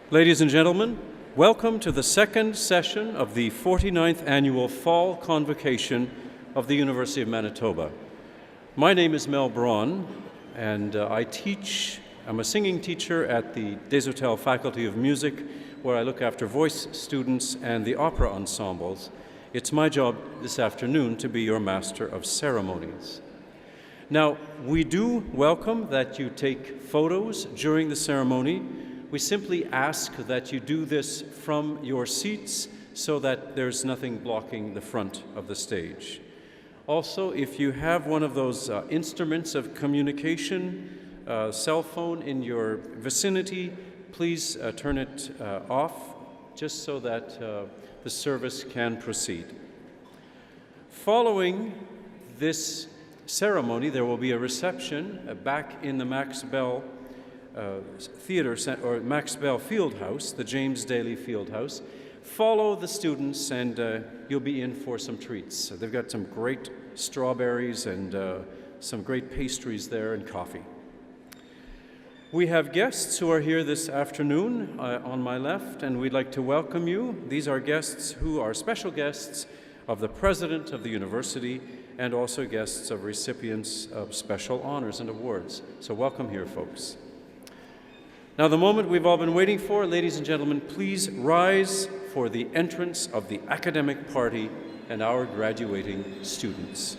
Ladies and gentlemen, welcome to the second session of the 49th Annual Fall Convocation of the University of Manitoba. My name is Mel Braun, and I'm a singing teacher at the Desautels Faculty of Music, where I look after voice students and the opera ensembles. It's my job this afternoon to be your Master of Ceremonies. Now, we do welcome that you take photos during the ceremony. We simply ask that you do this from your seats so that there's nothing blocking the front of the stage. Also, if you have one of those instruments of communication, cell phone in your vicinity, please turn it off just so that the service can proceed. Following this ceremony, there will be a reception back in the Max Bell Theater or Max Bell Fieldhouse, the James Daly Fieldhouse. Follow the students and you'll be in for some treats. They've got some great strawberries and some great pastries there and coffee. We have guests who are here this afternoon on my left, and we'd like to welcome you. These are guests who are special guests of the President of the University and also guests of recipients of special honors and awards. So welcome here, folks. Now, the moment we've all been waiting for, ladies and gentlemen, please rise for the entrance of the academic party and our graduating students.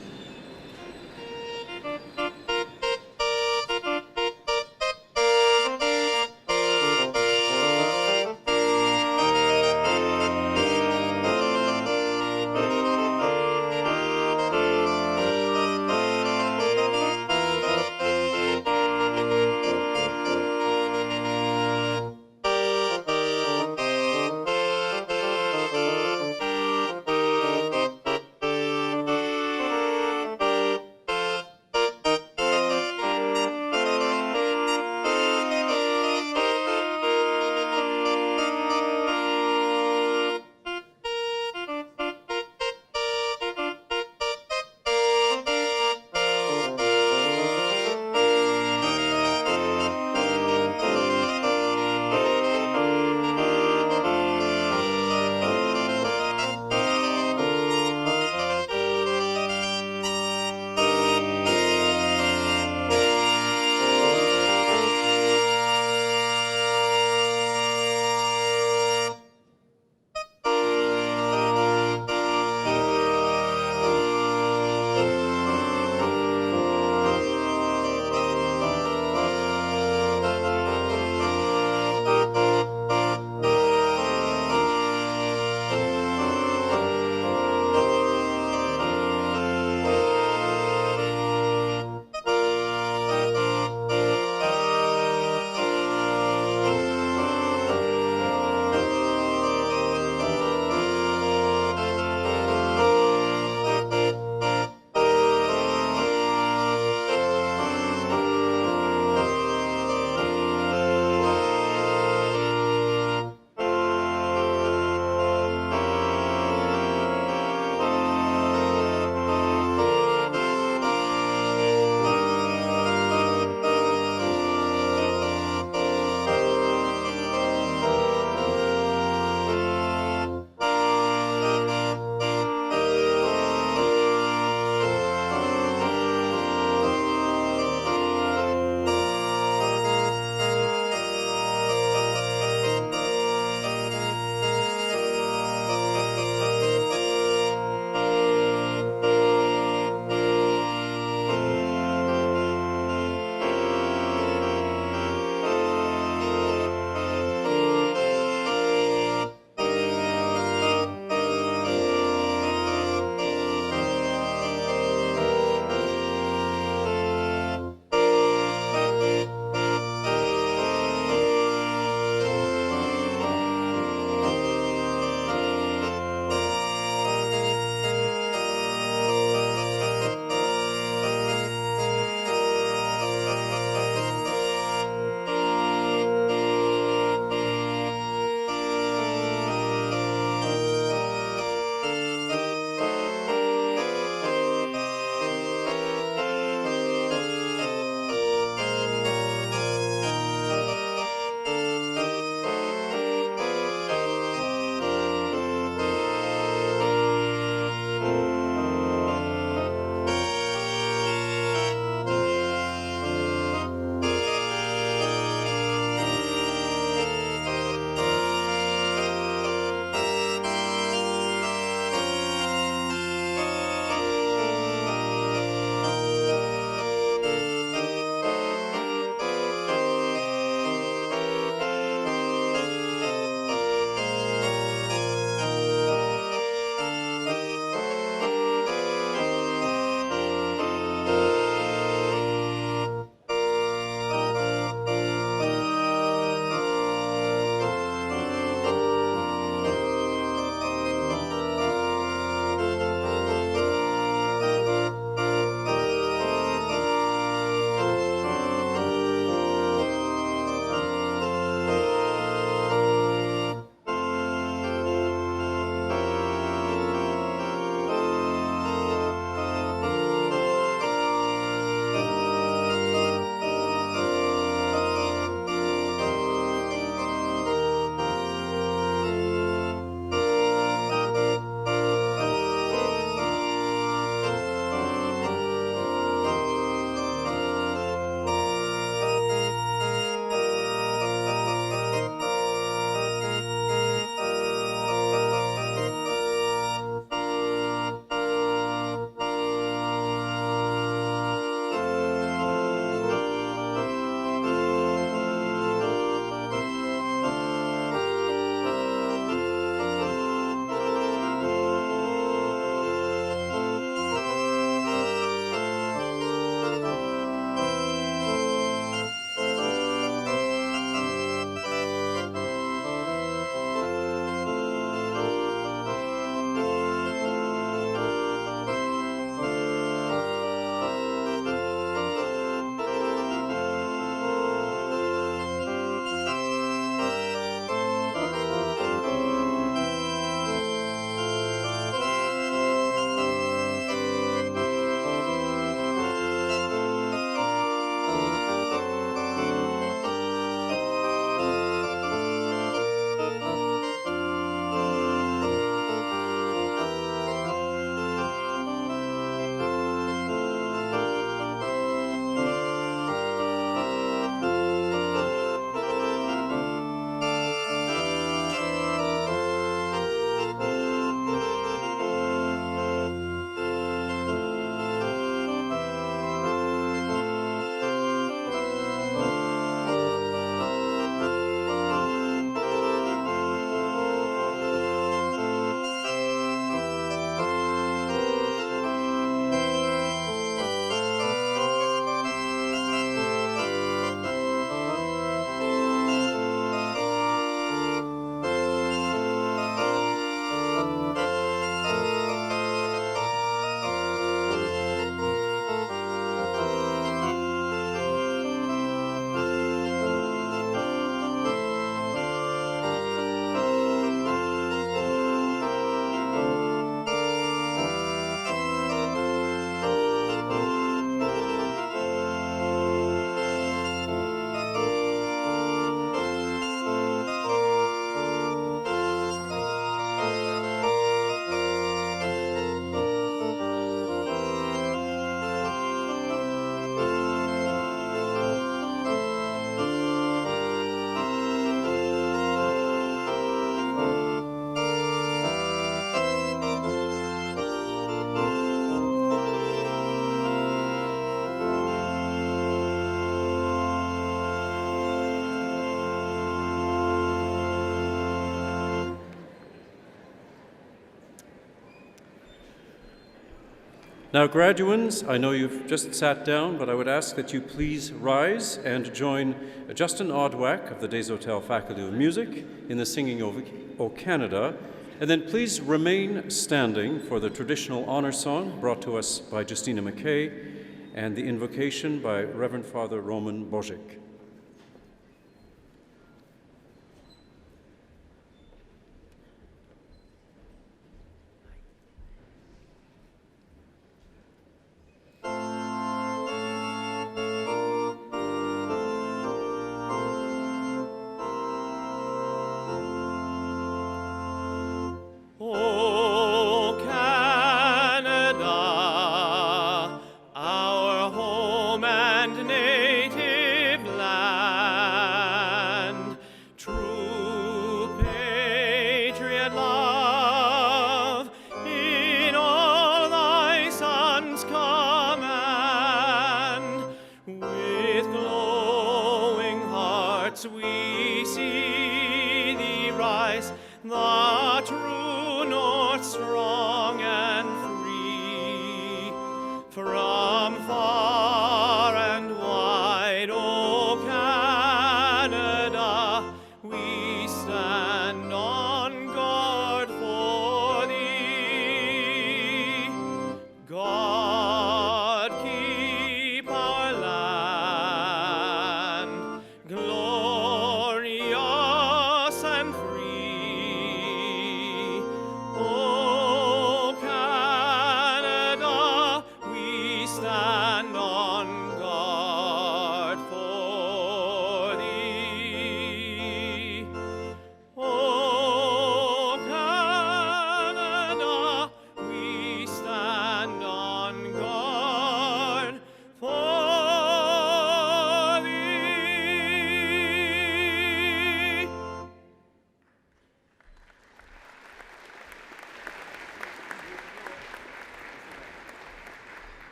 Now, graduands, I know you've just sat down, but I would ask that you please rise and join Justin Odwack of the Des Hôtels Faculty of Music in the singing of O Canada, and then please remain standing for the traditional honor song brought to us by Justina McKay and the invocation by Reverend Father Roman Bojic.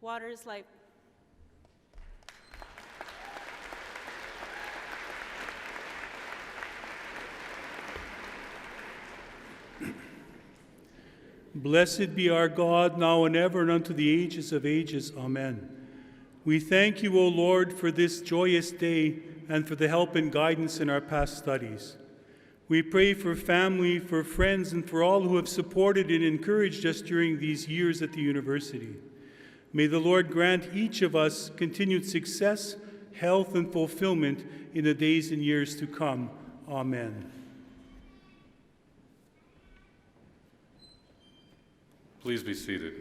Water is life. Blessed be our God, now and ever, and unto the ages of ages. Amen. We thank you, O Lord, for this joyous day and for the help and guidance in our past studies. We pray for family, for friends, and for all who have supported and encouraged us during these years at the university. May the Lord grant each of us continued success, health, and fulfillment in the days and years to come. Amen. Please be seated.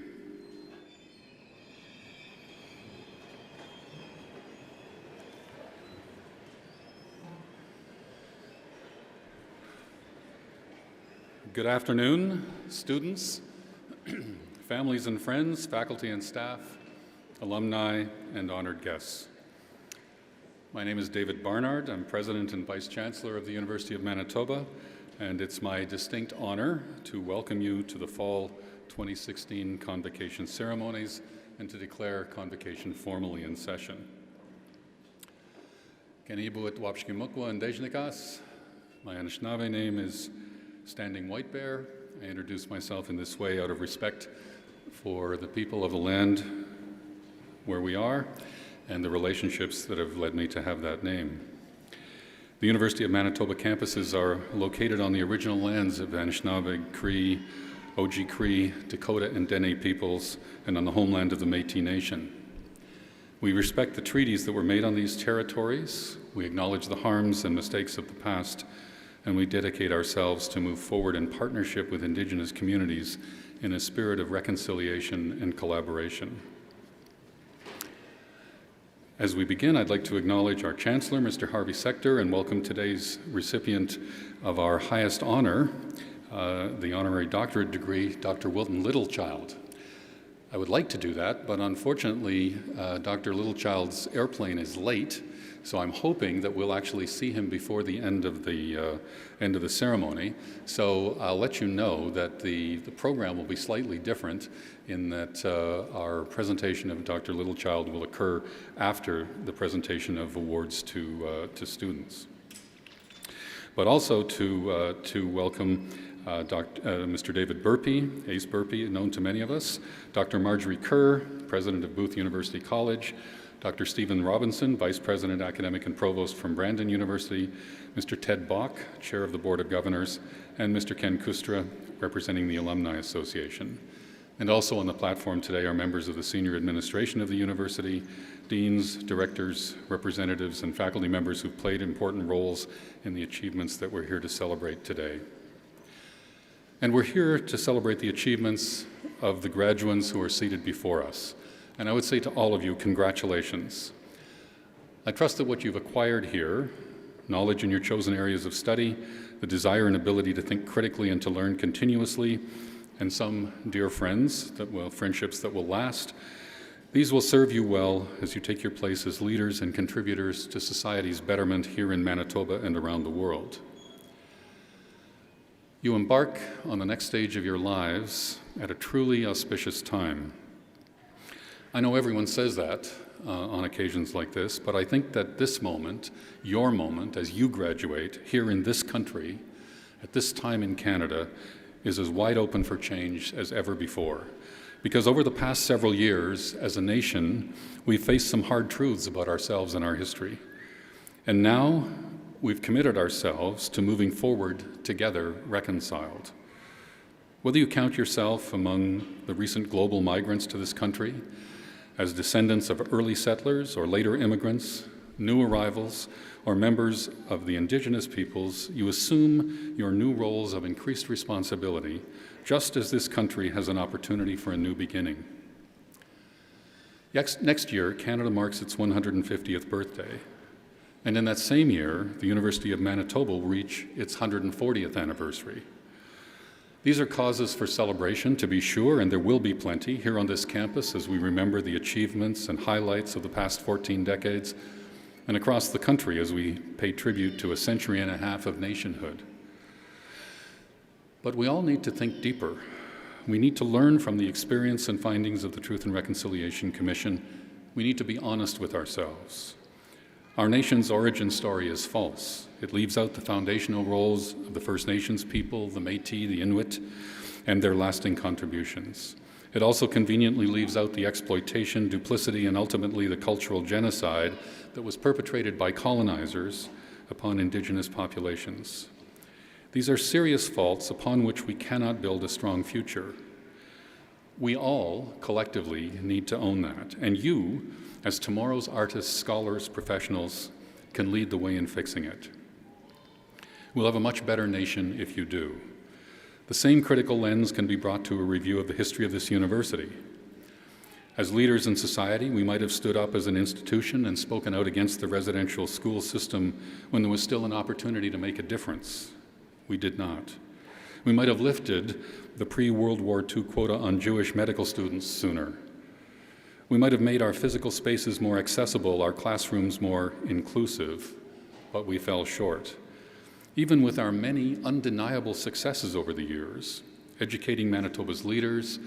Good afternoon, students, families and friends, faculty and staff, alumni, and honored guests. My name is David Barnard. I'm President and Vice Chancellor of the University of Manitoba, and it's my distinct honor to welcome you to the Fall 2016 Convocation ceremonies and to declare Convocation formally in session. Kanibuit Wapshkimukwa and Dejnikas. My Anishinaabe name is Standing White Bear. I introduce myself in this way out of respect for the people of the land where we are and the relationships that have led me to have that name. The University of Manitoba campuses are located on the original lands of Anishinaabe, Cree, Oji-Cree, Dakota, and Dene peoples, and on the homeland of the Métis Nation. We respect the treaties that were made on these territories, we acknowledge the harms and mistakes of the past, and we dedicate ourselves to move forward in partnership with Indigenous communities in a spirit of reconciliation and collaboration. As we begin, I'd like to acknowledge our Chancellor, Mr. Harvey Sector, and welcome today's recipient of our highest honor, the honorary doctorate degree, Dr. Wilton Littlechild. I would like to do that, but unfortunately, Dr. Littlechild's airplane is late, so I'm hoping that we'll actually see him before the end of the ceremony. So I'll let you know that the program will be slightly different in that our presentation of Dr. Littlechild will occur after the presentation of awards to students. But also to welcome Mr. David Burpee, Ace Burpee, known to many of us, Dr. Marjorie Kerr, President of Booth University College, Dr. Stephen Robinson, Vice President, Academic and Provost from Brandon University, Mr. Ted Bach, Chair of the Board of Governors, and Mr. Ken Kustra, representing the Alumni Association. And also on the platform today are members of the senior administration of the university, deans, directors, representatives, and faculty members who've played important roles in the achievements that we're here to celebrate today. And we're here to celebrate the achievements of the graduates who are seated before us. And I would say to all of you, congratulations. I trust that what you've acquired here, knowledge in your chosen areas of study, the desire and ability to think critically and to learn continuously, and some dear friends, friendships that will last, these will serve you well as you take your place as leaders and contributors to society's betterment here in Manitoba and around the world. You embark on the next stage of your lives at a truly auspicious time. I know everyone says that on occasions like this, but I think that this moment, your moment as you graduate here in this country, at this time in Canada, is as wide open for change as ever before. Because over the past several years, as a nation, we've faced some hard truths about ourselves and our history. And now, we've committed ourselves to moving forward together, reconciled. Whether you count yourself among the recent global migrants to this country, as descendants of early settlers or later immigrants, new arrivals, or members of the Indigenous peoples, you assume your new roles of increased responsibility, just as this country has an opportunity for a new beginning. Next year, Canada marks its 150th birthday. And in that same year, the University of Manitoba will reach its 140th anniversary. These are causes for celebration, to be sure, and there will be plenty here on this campus as we remember the achievements and highlights of the past 14 decades, and across the country as we pay tribute to a century and a half of nationhood. But we all need to think deeper. We need to learn from the experience and findings of the Truth and Reconciliation Commission. We need to be honest with ourselves. Our nation's origin story is false. It leaves out the foundational roles of the First Nations people, the Métis, the Inuit, and their lasting contributions. It also conveniently leaves out the exploitation, duplicity, and ultimately the cultural genocide that was perpetrated by colonizers upon Indigenous populations. These are serious faults upon which we cannot build a strong future. We all, collectively, need to own that, and you, as tomorrow's artists, scholars, professionals, can lead the way in fixing it. We'll have a much better nation if you do. The same critical lens can be brought to a review of the history of this university. As leaders in society, we might have stood up as an institution and spoken out against the residential school system when there was still an opportunity to make a difference. We did not. We might have lifted the pre-World War II quota on Jewish medical students sooner. We might have made our physical spaces more accessible, our classrooms more inclusive, but we fell short. Even with our many undeniable successes over the years, educating Manitoba's leaders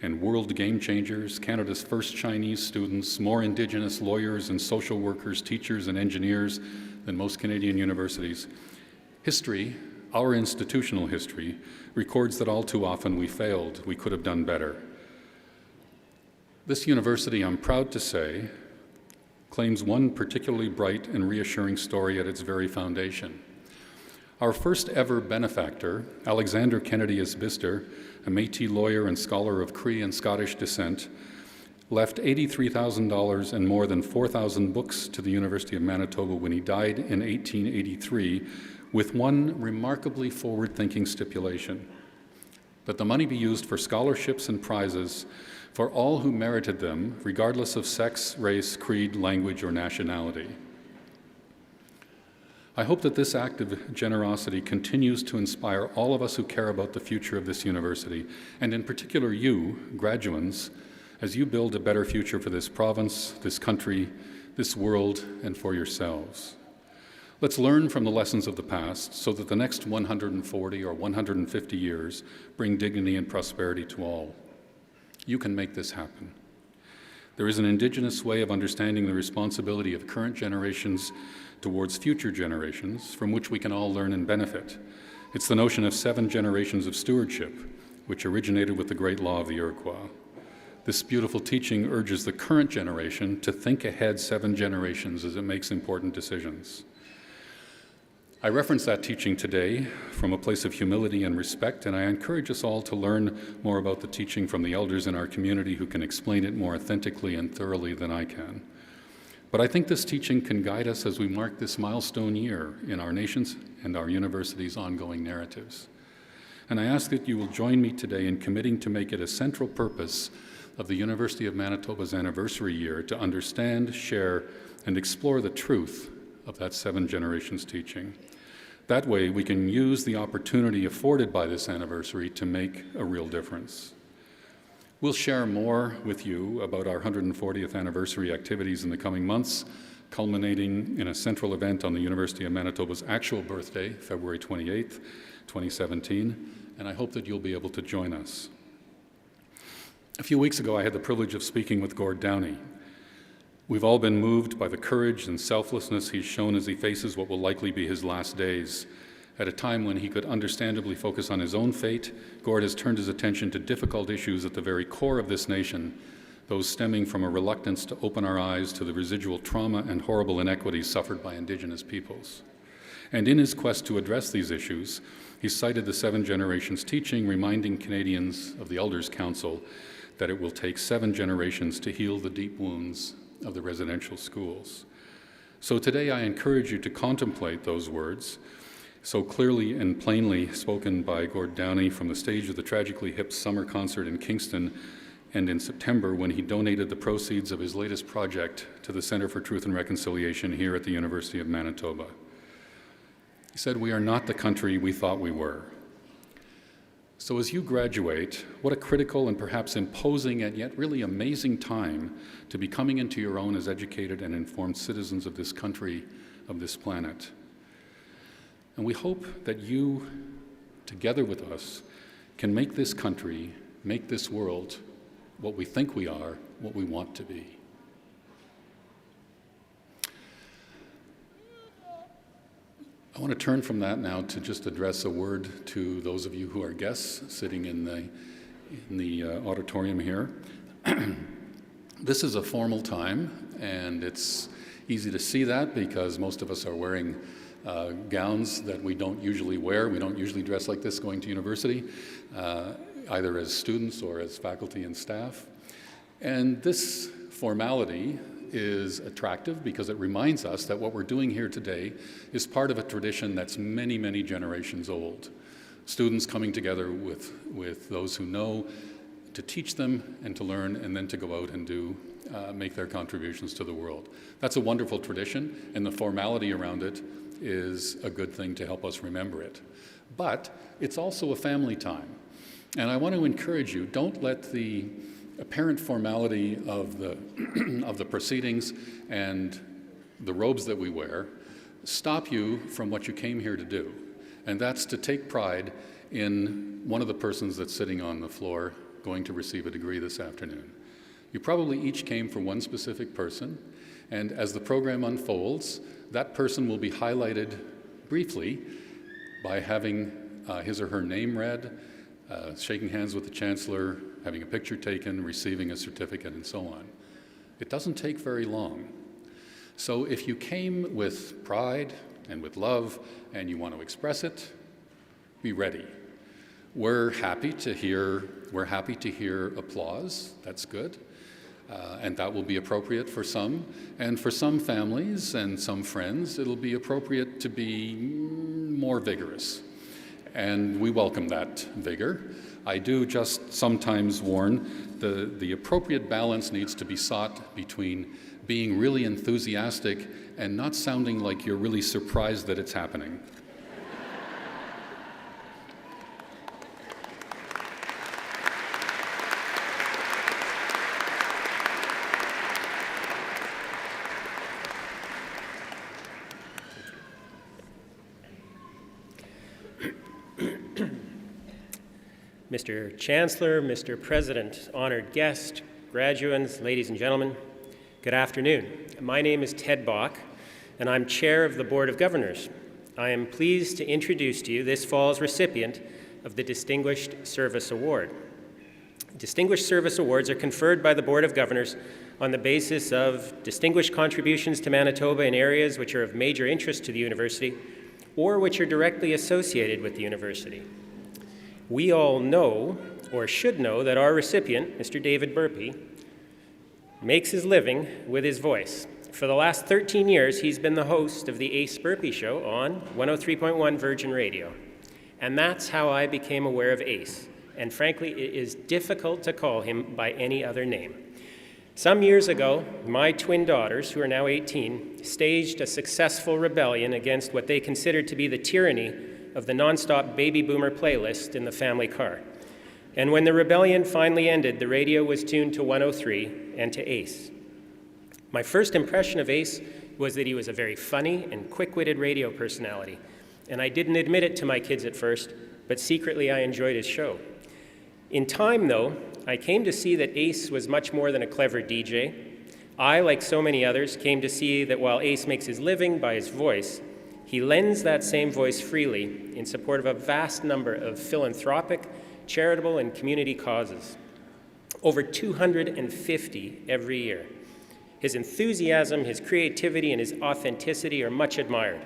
and world game changers, Canada's first Chinese students, more Indigenous lawyers and social workers, teachers and engineers than most Canadian universities, history, our institutional history, records that all too often we failed. We could have done better. This university, I'm proud to say, claims one particularly bright and reassuring story at its very foundation. Our first ever benefactor, Alexander Kennedy Isbister, a Métis lawyer and scholar of Cree and Scottish descent, left $83,000 and more than 4,000 books to the University of Manitoba when he died in 1883, with one remarkably forward-thinking stipulation: that the money be used for scholarships and prizes for all who merited them, regardless of sex, race, creed, language, or nationality. I hope that this act of generosity continues to inspire all of us who care about the future of this university, and in particular you, graduands, as you build a better future for this province, this country, this world, and for yourselves. Let's learn from the lessons of the past so that the next 140 or 150 years bring dignity and prosperity to all. You can make this happen. There is an Indigenous way of understanding the responsibility of current generations towards future generations, from which we can all learn and benefit. It's the notion of 7 generations of stewardship, which originated with the great law of the Iroquois. This beautiful teaching urges the current generation to think ahead 7 generations as it makes important decisions. I reference that teaching today from a place of humility and respect, and I encourage us all to learn more about the teaching from the elders in our community who can explain it more authentically and thoroughly than I can. But I think this teaching can guide us as we mark this milestone year in our nation's and our university's ongoing narratives. And I ask that you will join me today in committing to make it a central purpose of the University of Manitoba's anniversary year to understand, share, and explore the truth of that 7 generations teaching. That way, we can use the opportunity afforded by this anniversary to make a real difference. We'll share more with you about our 140th anniversary activities in the coming months, culminating in a central event on the University of Manitoba's actual birthday, February 28th, 2017, and I hope that you'll be able to join us. A few weeks ago, I had the privilege of speaking with Gord Downey. We've all been moved by the courage and selflessness he's shown as he faces what will likely be his last days. At a time when he could understandably focus on his own fate, Gord has turned his attention to difficult issues at the very core of this nation, those stemming from a reluctance to open our eyes to the residual trauma and horrible inequities suffered by Indigenous peoples. And in his quest to address these issues, he cited the 7 generations teaching, reminding Canadians of the Elders' Council that it will take 7 generations to heal the deep wounds of the residential schools. So today I encourage you to contemplate those words, so clearly and plainly spoken by Gord Downey from the stage of the Tragically Hip Summer Concert in Kingston, and in September when he donated the proceeds of his latest project to the Centre for Truth and Reconciliation here at the University of Manitoba. He said, "We are not the country we thought we were." So as you graduate, what a critical and perhaps imposing and yet really amazing time to be coming into your own as educated and informed citizens of this country, of this planet. And we hope that you, together with us, can make this country, make this world what we think we are, what we want to be. I want to turn from that now to just address a word to those of you who are guests sitting in the auditorium here. This is a formal time, and it's easy to see that because most of us are wearing gowns that we don't usually wear. We don't usually dress like this going to university, either as students or as faculty and staff. And this formality is attractive because it reminds us that what we're doing here today is part of a tradition that's many, many generations old. Students coming together with those who know to teach them and to learn and then to go out and make their contributions to the world. That's a wonderful tradition, and the formality around it is a good thing to help us remember it. But it's also a family time. And I want to encourage you, don't let the apparent formality of the proceedings and the robes that we wear stop you from what you came here to do. and that's to take pride in one of the persons that's sitting on the floor going to receive a degree this afternoon. You probably each came for one specific person, and as the program unfolds, that person will be highlighted briefly by having his or her name read, shaking hands with the Chancellor, having a picture taken, receiving a certificate, and so on. It doesn't take very long. So if you came with pride and with love and you want to express it, be ready. We're happy to hear applause. That's good. And that will be appropriate for some. And for some families and some friends, it'll be appropriate to be more vigorous. And we welcome that vigor. I do just sometimes warn the appropriate balance needs to be sought between being really enthusiastic and not sounding like you're really surprised that it's happening. Mr. Chancellor, Mr. President, honored guests, graduates, ladies and gentlemen, good afternoon. My name is Ted Bach, and I'm Chair of the Board of Governors. I am pleased to introduce to you this fall's recipient of the Distinguished Service Award. Distinguished Service Awards are conferred by the Board of Governors on the basis of distinguished contributions to Manitoba in areas which are of major interest to the university or which are directly associated with the university. We all know, or should know, that our recipient, Mr. David Burpee, makes his living with his voice. For the last 13 years, he's been the host of the Ace Burpee Show on 103.1 Virgin Radio. And that's how I became aware of Ace. And frankly, it is difficult to call him by any other name. Some years ago, my twin daughters, who are now 18, staged a successful rebellion against what they considered to be the tyranny of the nonstop baby boomer playlist in the family car. And when the rebellion finally ended, the radio was tuned to 103 and to Ace. My first impression of Ace was that he was a very funny and quick-witted radio personality. And I didn't admit it to my kids at first, but secretly I enjoyed his show. In time, though, I came to see that Ace was much more than a clever DJ. I, like so many others, came to see that while Ace makes his living by his voice, he lends that same voice freely in support of a vast number of philanthropic, charitable, and community causes. Over 250 every year. His enthusiasm, his creativity, and his authenticity are much admired,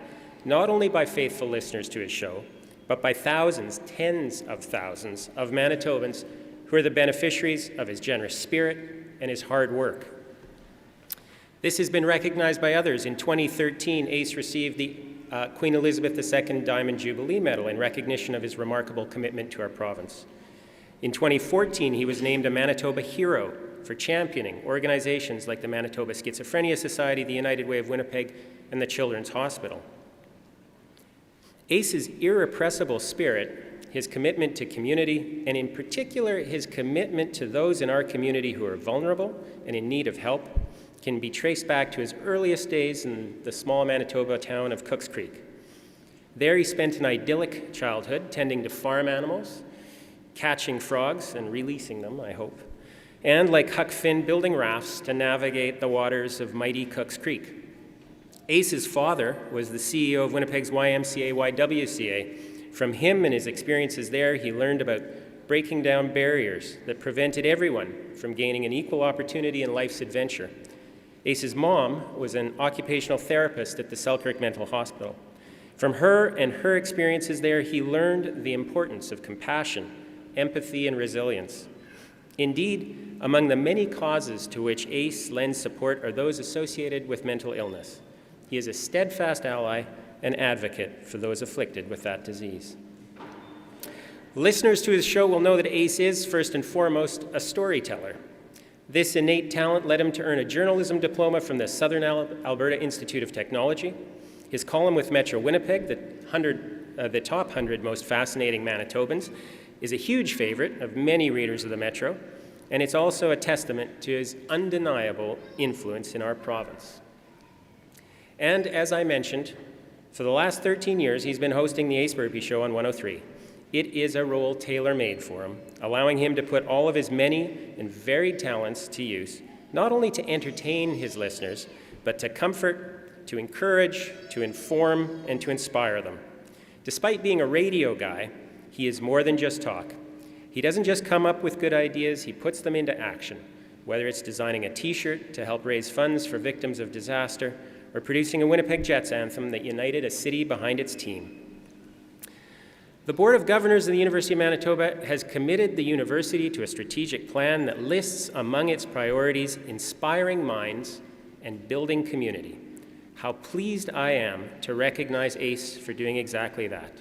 not only by faithful listeners to his show, but by thousands, tens of thousands of Manitobans who are the beneficiaries of his generous spirit and his hard work. This has been recognized by others. In 2013, Ace received the Queen Elizabeth II Diamond Jubilee Medal in recognition of his remarkable commitment to our province. In 2014, he was named a Manitoba Hero for championing organizations like the Manitoba Schizophrenia Society, the United Way of Winnipeg, and the Children's Hospital. Ace's irrepressible spirit, his commitment to community, and in particular his commitment to those in our community who are vulnerable and in need of help, can be traced back to his earliest days in the small Manitoba town of Cooks Creek. There he spent an idyllic childhood tending to farm animals, catching frogs and releasing them, I hope, and like Huck Finn, building rafts to navigate the waters of mighty Cooks Creek. Ace's father was the CEO of Winnipeg's YMCA-YWCA. From him and his experiences there, he learned about breaking down barriers that prevented everyone from gaining an equal opportunity in life's adventure. Ace's mom was an occupational therapist at the Selkirk Mental Hospital. From her and her experiences there, he learned the importance of compassion, empathy, and resilience. Indeed, among the many causes to which Ace lends support are those associated with mental illness. He is a steadfast ally and advocate for those afflicted with that disease. Listeners to his show will know that Ace is, first and foremost, a storyteller. This innate talent led him to earn a journalism diploma from the Southern Alberta Institute of Technology. His column with Metro Winnipeg, the top 100 most fascinating Manitobans, is a huge favorite of many readers of the Metro, and it's also a testament to his undeniable influence in our province. And as I mentioned, For the last 13 years, he's been hosting the Ace Burpee Show on 103. It is a role tailor-made for him, allowing him to put all of his many and varied talents to use, not only to entertain his listeners, but to comfort, to encourage, to inform, and to inspire them. Despite being a radio guy, he is more than just talk. He doesn't just come up with good ideas, he puts them into action, whether it's designing a t-shirt to help raise funds for victims of disaster, or producing a Winnipeg Jets anthem that united a city behind its team. The Board of Governors of the University of Manitoba has committed the university to a strategic plan that lists among its priorities inspiring minds and building community. How pleased I am to recognize ACE for doing exactly that.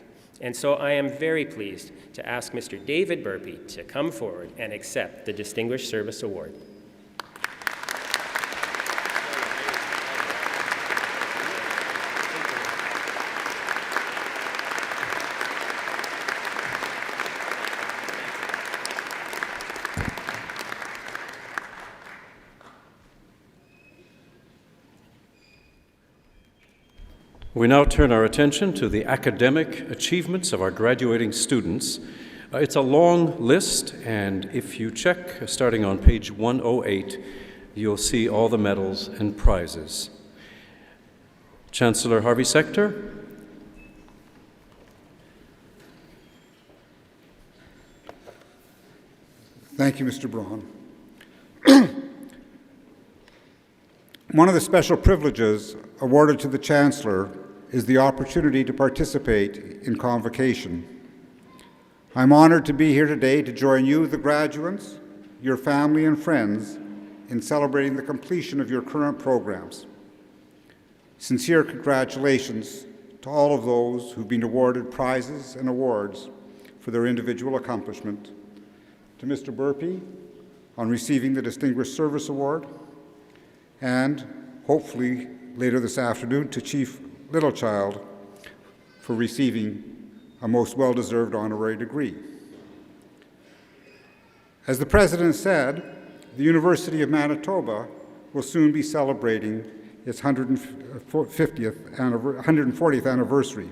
And so I am very pleased to ask Mr. David Burpee to come forward and accept the Distinguished Service Award. We now turn our attention to the academic achievements of our graduating students. It's a long list, and if you check, starting on page 108, you'll see all the medals and prizes. Chancellor Harvey Sector. Thank you, Mr. Braun. One of the special privileges awarded to the Chancellor is the opportunity to participate in convocation. I'm honored to be here today to join you, the graduates, your family and friends, in celebrating the completion of your current programs. Sincere congratulations to all of those who've been awarded prizes and awards for their individual accomplishment. To Mr. Burpee on receiving the Distinguished Service Award, and hopefully later this afternoon to Chief Littlechild for receiving a most well-deserved honorary degree. As the President said, the University of Manitoba will soon be celebrating its 140th anniversary.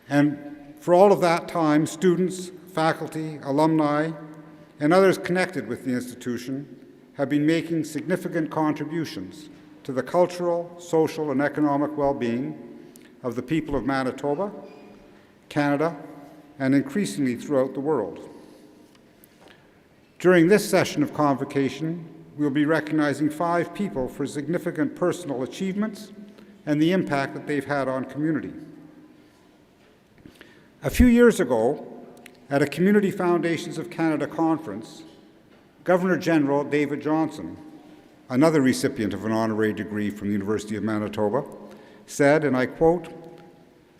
And for all of that time, students, faculty, alumni, and others connected with the institution have been making significant contributions to the cultural, social, and economic well-being of the people of Manitoba, Canada, and increasingly throughout the world. During this session of convocation, we'll be recognizing 5 people for significant personal achievements and the impact that they've had on community. A few years ago, at a Community Foundations of Canada conference, Governor-General David Johnston, another recipient of an honorary degree from the University of Manitoba, said, and I quote,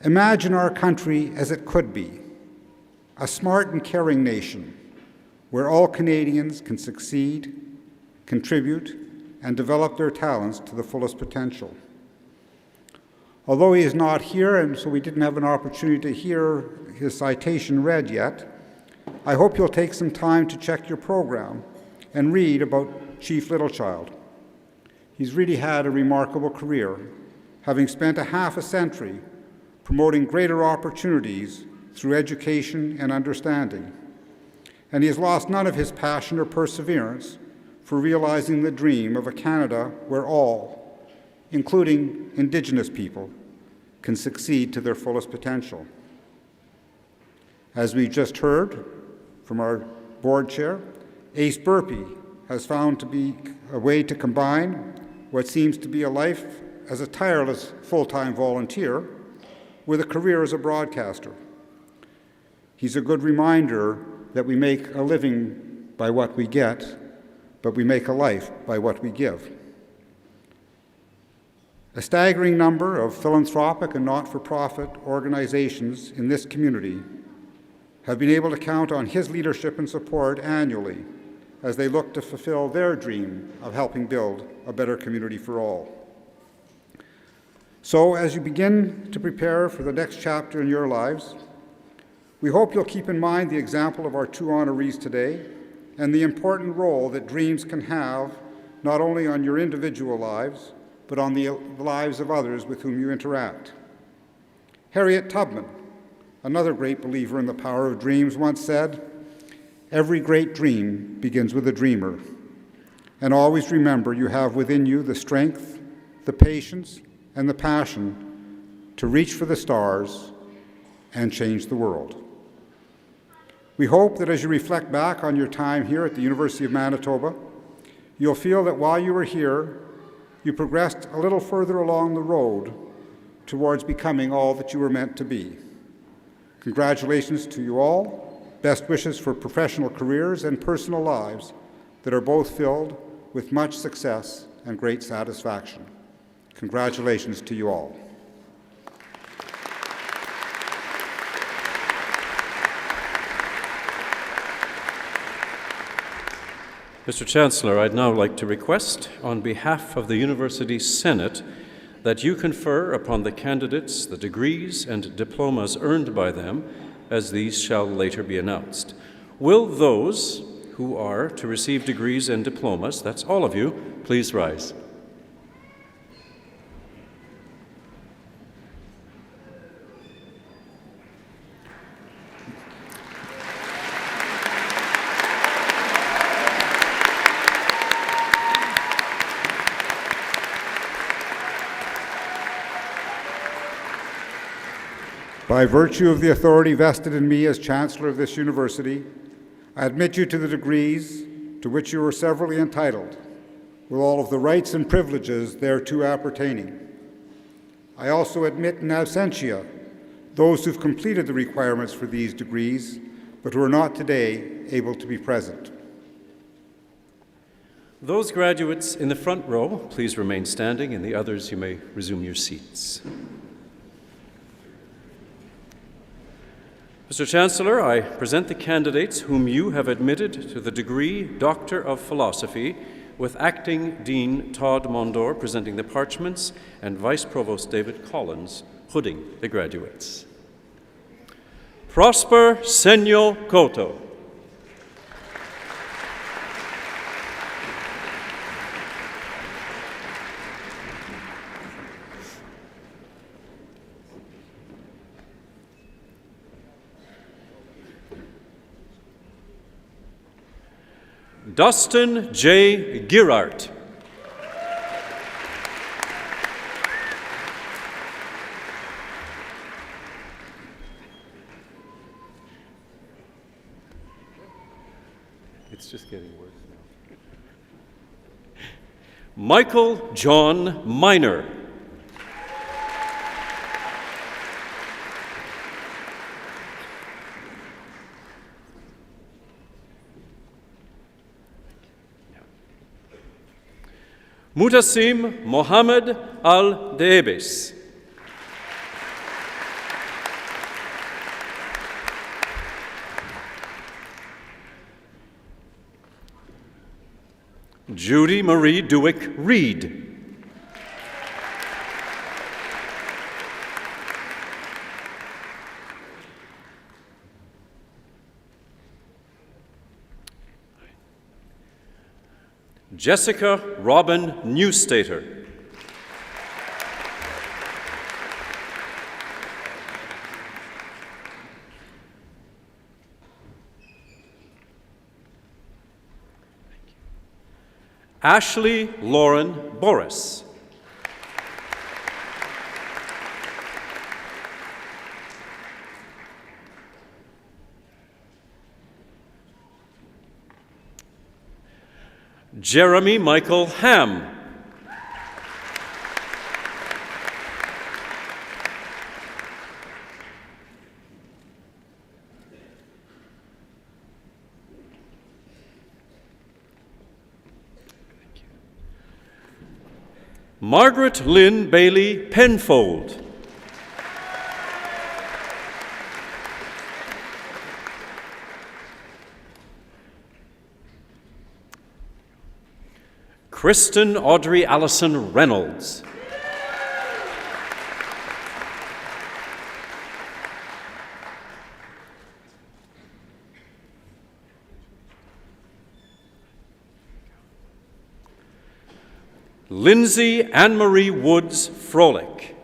"Imagine our country as it could be, a smart and caring nation where all Canadians can succeed, contribute, and develop their talents to the fullest potential." Although he is not here, and so we didn't have an opportunity to hear his citation read yet, I hope you'll take some time to check your program and read about Chief Littlechild. He's really had a remarkable career, having spent a half a century promoting greater opportunities through education and understanding. And he has lost none of his passion or perseverance for realizing the dream of a Canada where all, including Indigenous people, can succeed to their fullest potential. As we just heard from our board chair, Ace Burpee has found to be a way to combine what seems to be a life as a tireless full-time volunteer with a career as a broadcaster. He's a good reminder that we make a living by what we get, but we make a life by what we give. A staggering number of philanthropic and not-for-profit organizations in this community have been able to count on his leadership and support annually as they look to fulfill their dream of helping build a better community for all. So, as you begin to prepare for the next chapter in your lives, we hope you'll keep in mind the example of our 2 honorees today and the important role that dreams can have not only on your individual lives, but on the lives of others with whom you interact. Harriet Tubman, another great believer in the power of dreams, once said, "Every great dream begins with a dreamer. And always remember you have within you the strength, the patience, and the passion to reach for the stars and change the world." We hope that as you reflect back on your time here at the University of Manitoba, you'll feel that while you were here, you progressed a little further along the road towards becoming all that you were meant to be. Congratulations to you all. Best wishes for professional careers and personal lives that are both filled with much success and great satisfaction. Congratulations to you all. Mr. Chancellor, I'd now like to request, on behalf of the University Senate, that you confer upon the candidates the degrees and diplomas earned by them, as these shall later be announced. Will those who are to receive degrees and diplomas, that's all of you, please rise. By virtue of the authority vested in me as Chancellor of this university, I admit you to the degrees to which you are severally entitled, with all of the rights and privileges thereto appertaining. I also admit in absentia those who've completed the requirements for these degrees, but who are not today able to be present. Those graduates in the front row, please remain standing, and the others, you may resume your seats. Mr. Chancellor, I present the candidates whom you have admitted to the degree Doctor of Philosophy, with Acting Dean Todd Mondor presenting the parchments and Vice Provost David Collins hooding the graduates. Prosper Senyo Koto. Dustin J. Girart. It's just getting worse now. Michael John Miner. Mutasim Mohammed Al-Deebis. Judy Marie Dewick Reed. Jessica Robin Newstater. Ashley Lauren Boris. Jeremy Michael Ham. Margaret Lynn Bailey Penfold. Kristen Audrey Allison Reynolds. Lindsay Anne-Marie Woods Frolick.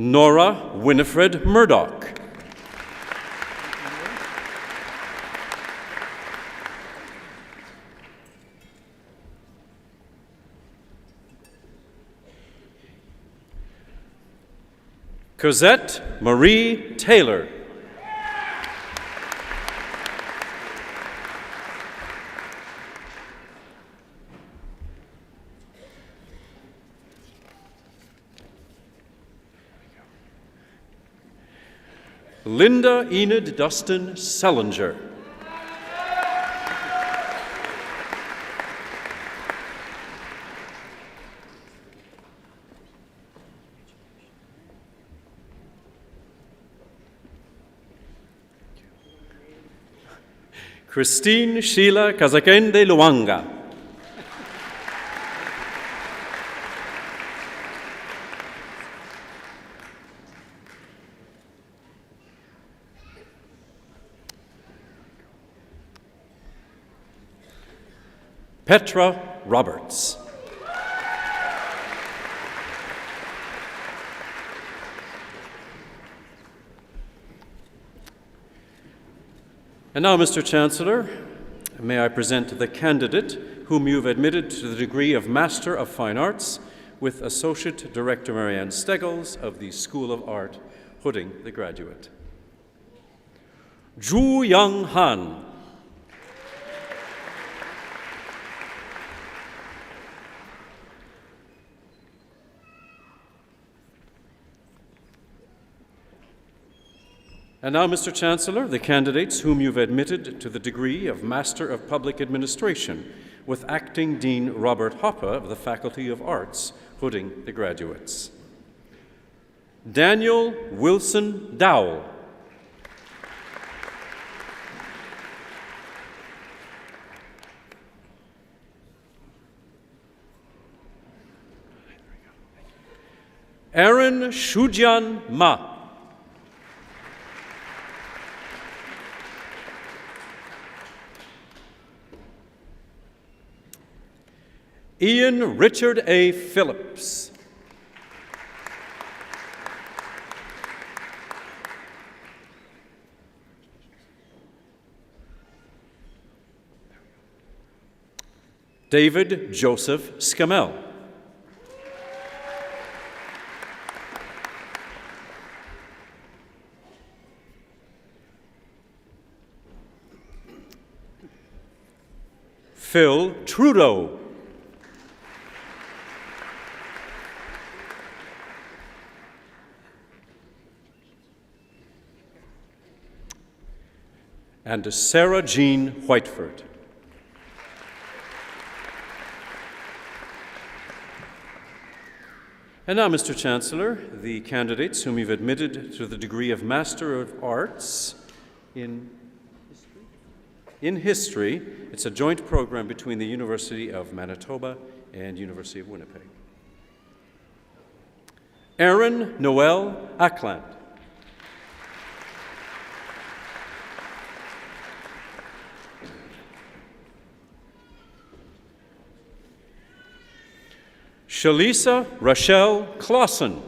Nora Winifred Murdoch. Cosette Marie Taylor. Linda Enid Dustin Sellinger. Christine Sheila Kazakende Luanga. Petra Roberts. And now, Mr. Chancellor, may I present the candidate whom you've admitted to the degree of Master of Fine Arts with Associate Director Marianne Steggles of the School of Art, Hudding the graduate. Zhu Young Han. And now, Mr. Chancellor, the candidates whom you've admitted to the degree of Master of Public Administration with Acting Dean Robert Hoppe of the Faculty of Arts, Hudding the graduates. Daniel Wilson Dowell. Aaron Shujian Ma. Ian Richard A. Phillips. David Joseph Scamell. Phil Trudeau. And Sarah Jean Whiteford. And now, Mr. Chancellor, the candidates whom you've admitted to the degree of Master of Arts in History. It's a joint program between the University of Manitoba and University of Winnipeg. Aaron Noel Ackland. Shalisa Rochelle Clausen.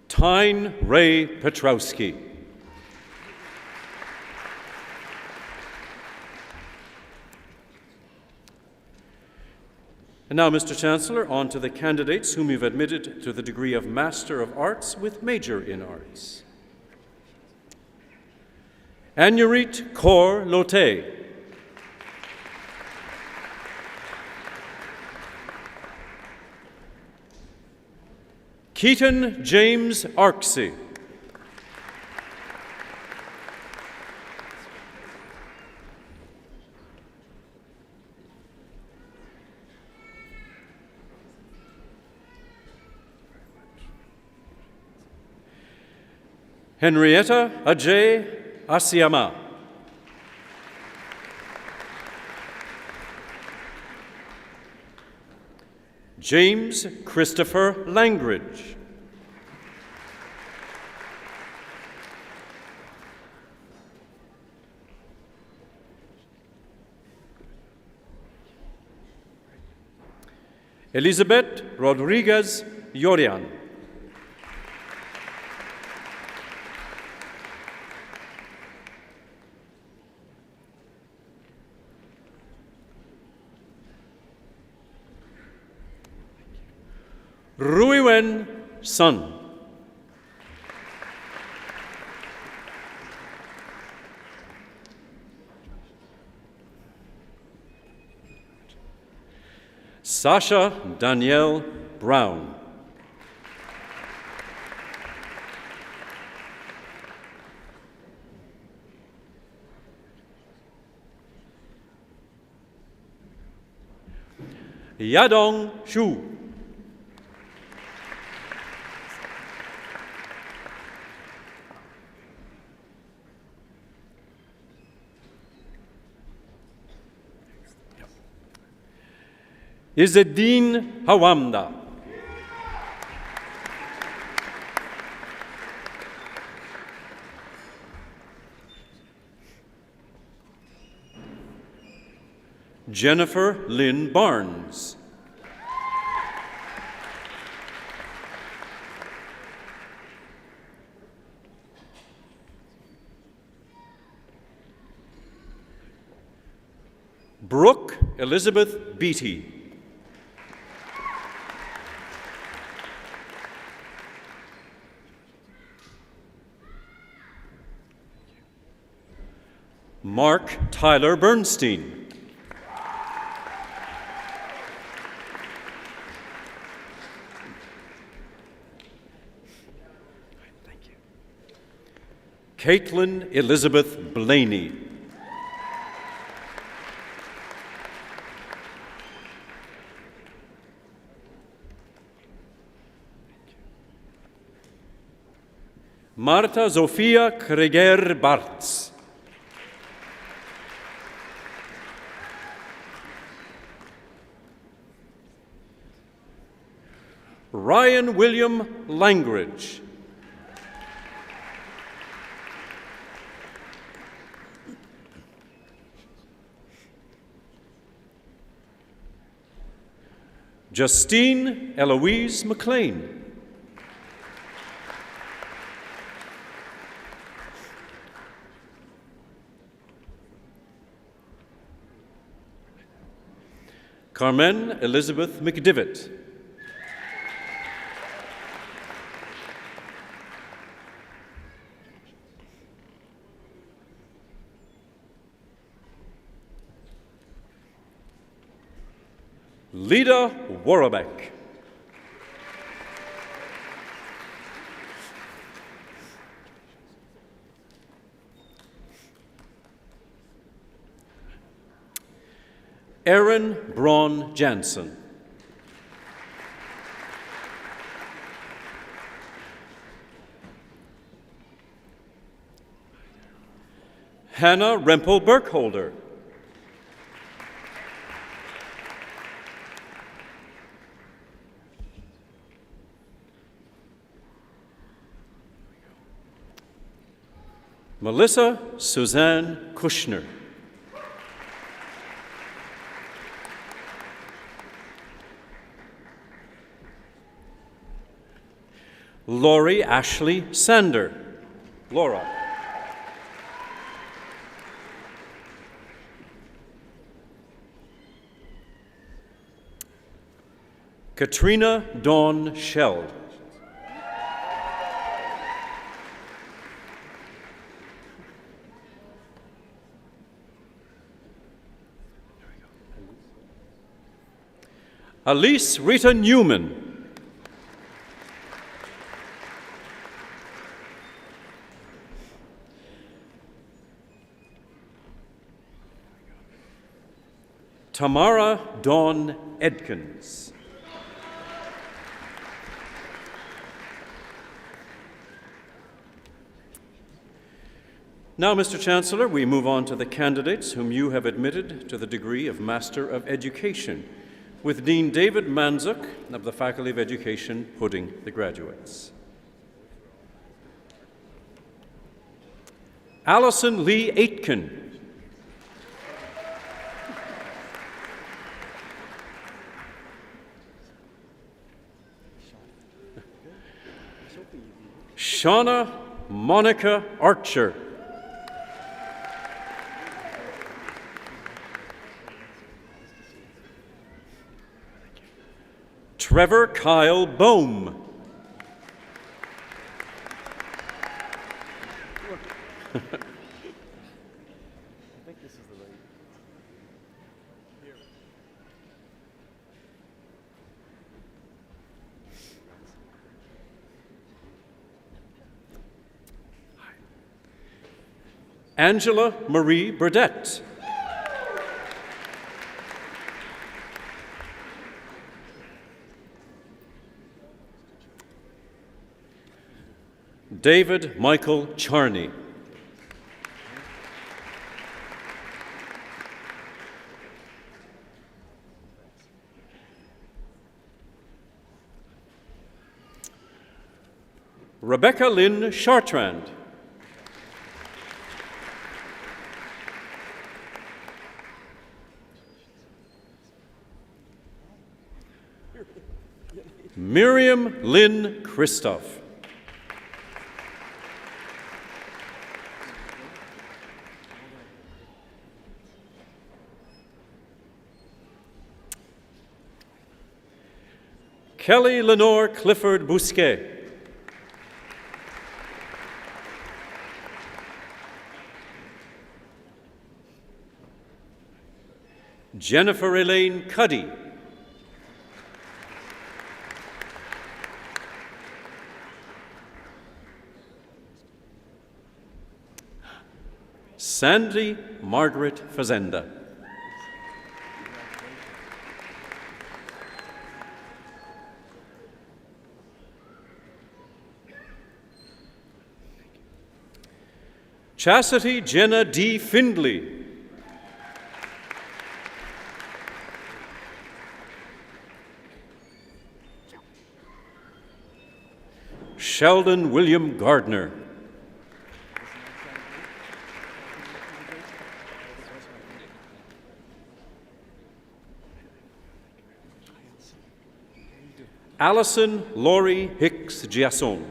Tyne Ray Petrowski. And now, Mr. Chancellor, on to the candidates whom you've admitted to the degree of Master of Arts with Major in Arts. Anurit Kaur Lote. Keaton James Arksey. Henrietta Ajay Asiama. James Christopher Langridge. Elizabeth Rodriguez Yorian. Ruiwen Sun. Sasha Danielle Brown. Yadong Shu. Izzeddin Hawamda. Jennifer Lynn Barnes. Brooke Elizabeth Beattie. Mark Tyler Bernstein. Caitlin Elizabeth Blaney. Marta Sofia Kreger Bartz. Ryan William Langridge. Justine Eloise McLean. Carmen Elizabeth McDivitt. Lida Warabek. Aaron Braun Jansen. Hannah Rempel Burkholder. Melissa Suzanne Kushner. Lori Ashley Sander. Laura. Katrina Dawn Shell. Elise Rita Newman. Tamara Dawn Edkins. Now, Mr. Chancellor, we move on to the candidates whom you have admitted to the degree of Master of Education, with Dean David Manzuk of the Faculty of Education putting the graduates. Allison Lee Aitken. Shauna Monica Archer. Trevor Kyle Bohm. Angela Marie Burdette. David Michael Charney. Rebecca Lynn Chartrand. Miriam Lynn Christoph. Kelly Lenore Clifford Bousquet. Jennifer Elaine Cuddy. Sandy Margaret Fazenda. Chastity Jenna D. Findley. Sheldon William Gardner. Allison Laurie Hicks Giasson.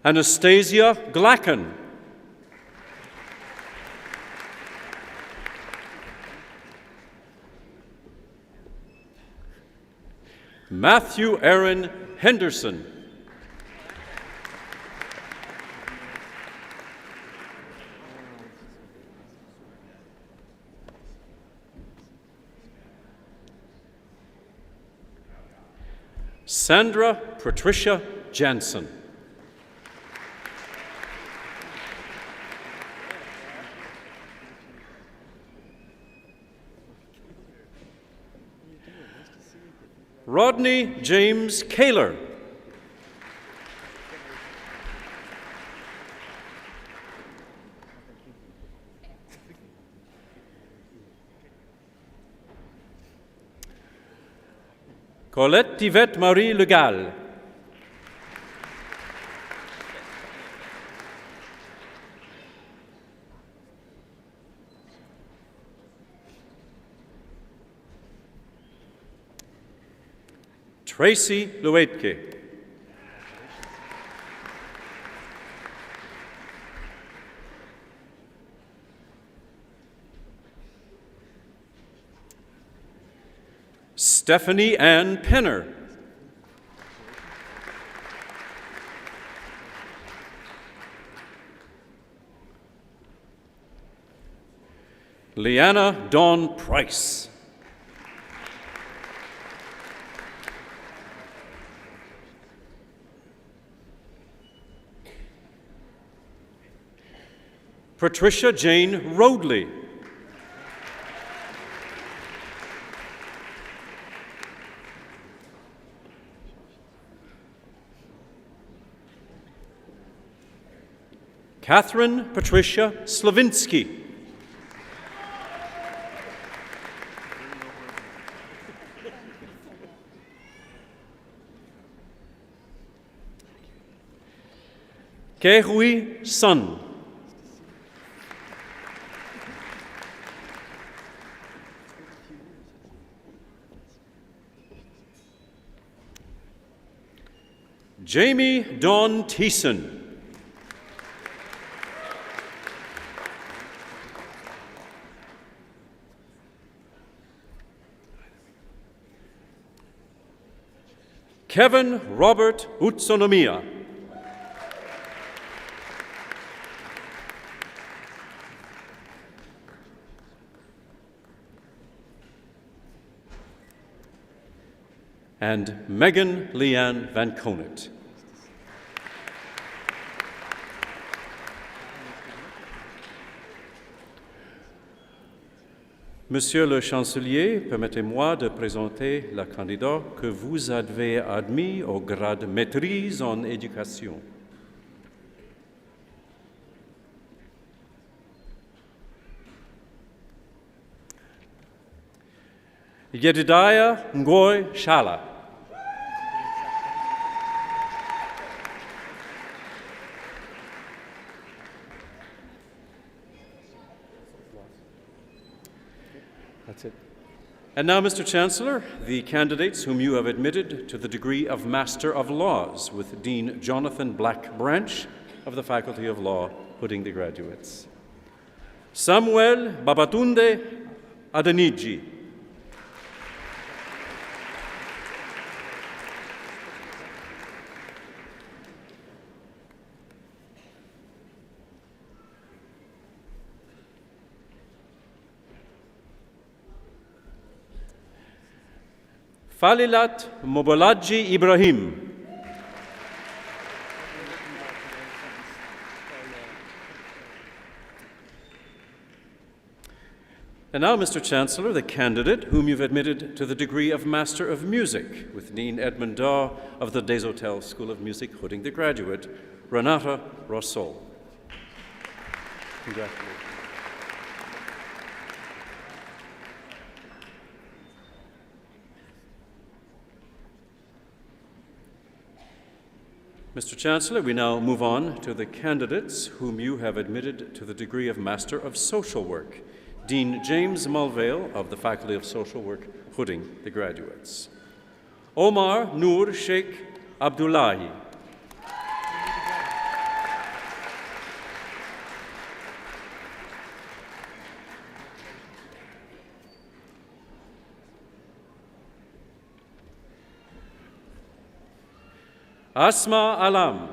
Anastasia Glacken. Matthew Aaron Henderson. Sandra Patricia Jansen. Rodney James Kaler. Colette Yvette Marie Legal. Tracy Luetke. Stephanie Ann Penner. Leanna Dawn Price. Patricia Jane Rodley. Catherine Patricia Slavinsky. Kehui Sun. Jamie Dawn Thiessen. Kevin Robert Utsunomiya. And Megan Leanne Van Konet. Monsieur le Chancelier, permettez-moi de présenter la candidate que vous avez admis au grade maîtrise en éducation. Yedidiah Ngoy Shala. That's it. And now, Mr. Chancellor, the candidates whom you have admitted to the degree of Master of Laws with Dean Jonathan Black Branch of the Faculty of Law, putting the graduates. Samuel Babatunde Adeniji. Falilat Mobolaji Ibrahim. And now, Mr. Chancellor, the candidate whom you've admitted to the degree of Master of Music with Dean Edmund Daw of the Des Hotels School of Music, hooding the graduate, Renata Rossol. Congratulations. Mr. Chancellor, we now move on to the candidates whom you have admitted to the degree of Master of Social Work. Dean James Mulvale of the Faculty of Social Work, hooding the graduates. Omar Noor Sheikh Abdullahi. Asma Alam.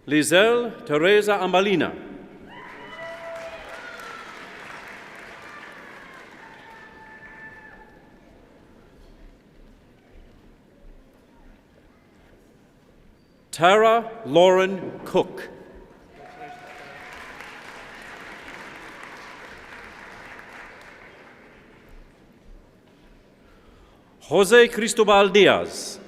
Lizelle Teresa Ambalina. Tara Lauren Cook. Jose Cristobal Diaz.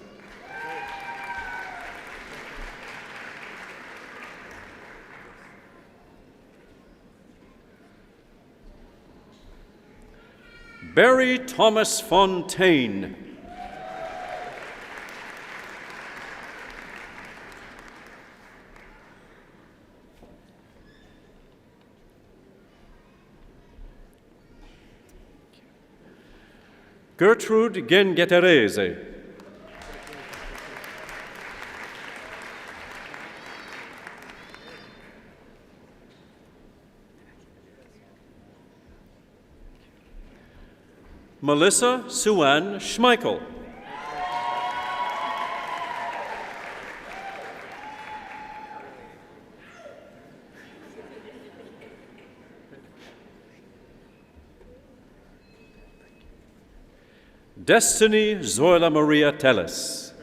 Barry Thomas Fontaine. Gertrude Gengeterese. Melissa Suan Schmeichel. Destiny Zoila Maria Telles.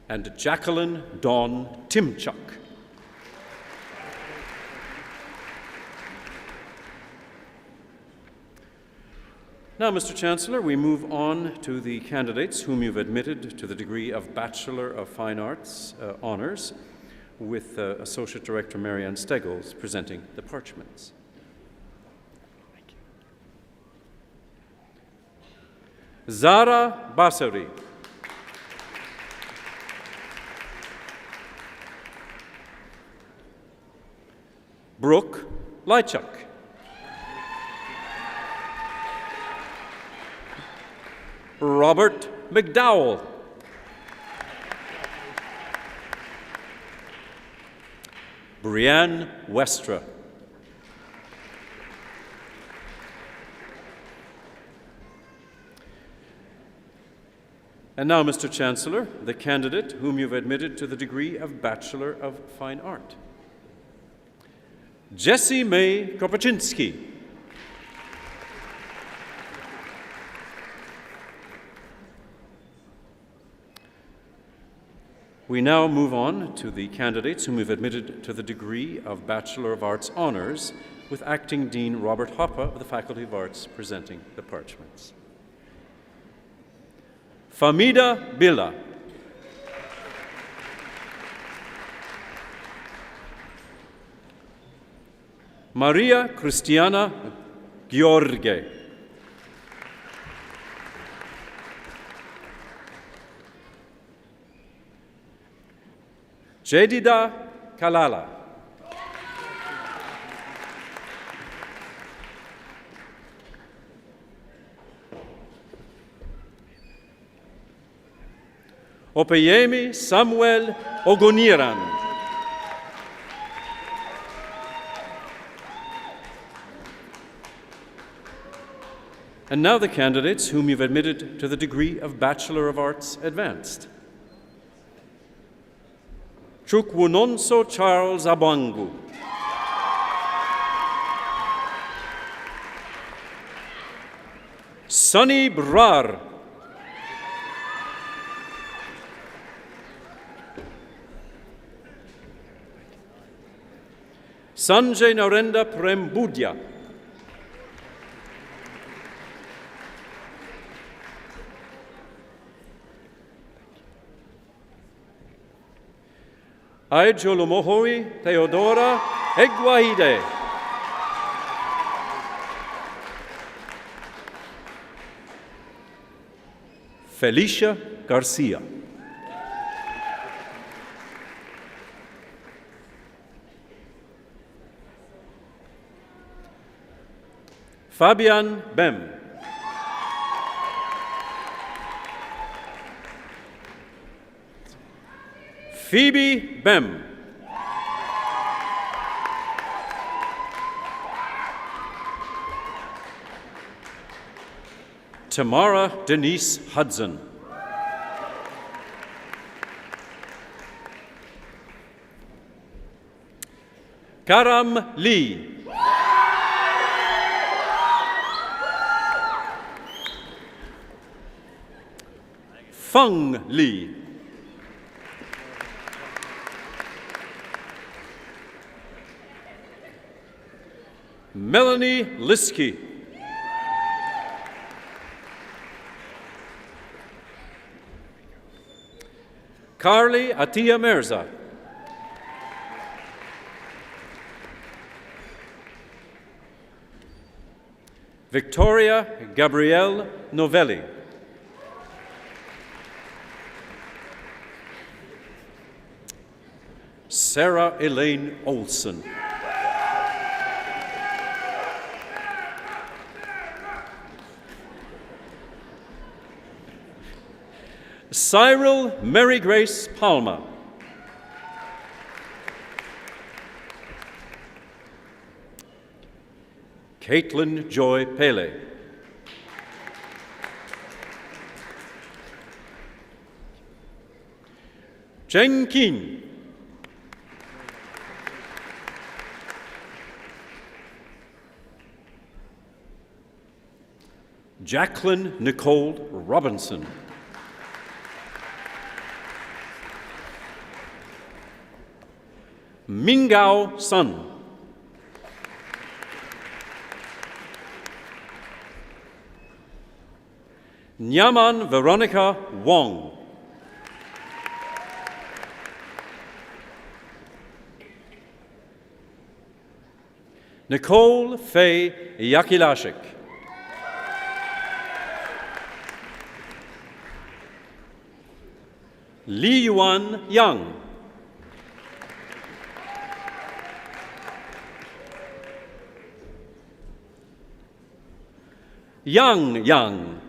And Jacqueline Dawn Timchuk. Now, Mr. Chancellor, we move on to the candidates whom you've admitted to the degree of Bachelor of Fine Arts honors with Associate Director Marianne Steggles presenting the parchments. Zara Basari. Brooke Lychuk. Robert McDowell. Brianne Westra. And now, Mr. Chancellor, the candidate whom you've admitted to the degree of Bachelor of Fine Art. Jessie May Kopachinski. We now move on to the candidates whom we've admitted to the degree of Bachelor of Arts Honours, with Acting Dean Robert Hoppe of the Faculty of Arts presenting the parchments. Famida Billa. Maria Cristiana Gheorghe. Jedida Kalala. Opeyemi Samuel Ogoniran. And now the candidates whom you've admitted to the degree of Bachelor of Arts Advanced. Chukwunonso Charles Abangu. Sunny Brar. Sanjay Narendra Prembudia. Aijolomohoi Theodora Egwahide. Felicia Garcia. Fabian Bem. Phoebe Bem. Tamara Denise Hudson. Karam Lee. Feng Li. Melanie Liskey. Carly Atia Mirza. Victoria Gabrielle Novelli. Sarah Elaine Olson. Cyril Mary Grace Palmer. Caitlin Joy Pele. Jen Keen. Jacqueline Nicole Robinson. Mingao Sun. Nyaman Veronica Wong. Nicole Faye Yakilashik. Li Yuan Yang. Yang Yang.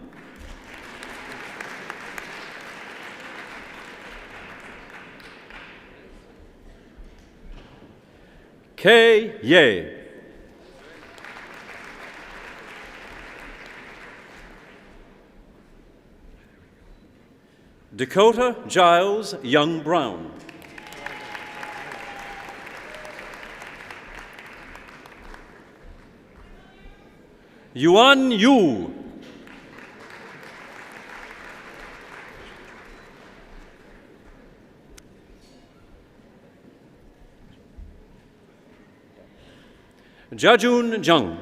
Kei Ye. Dakota Giles Young Brown. Yuan Yu. Jajun Zhang.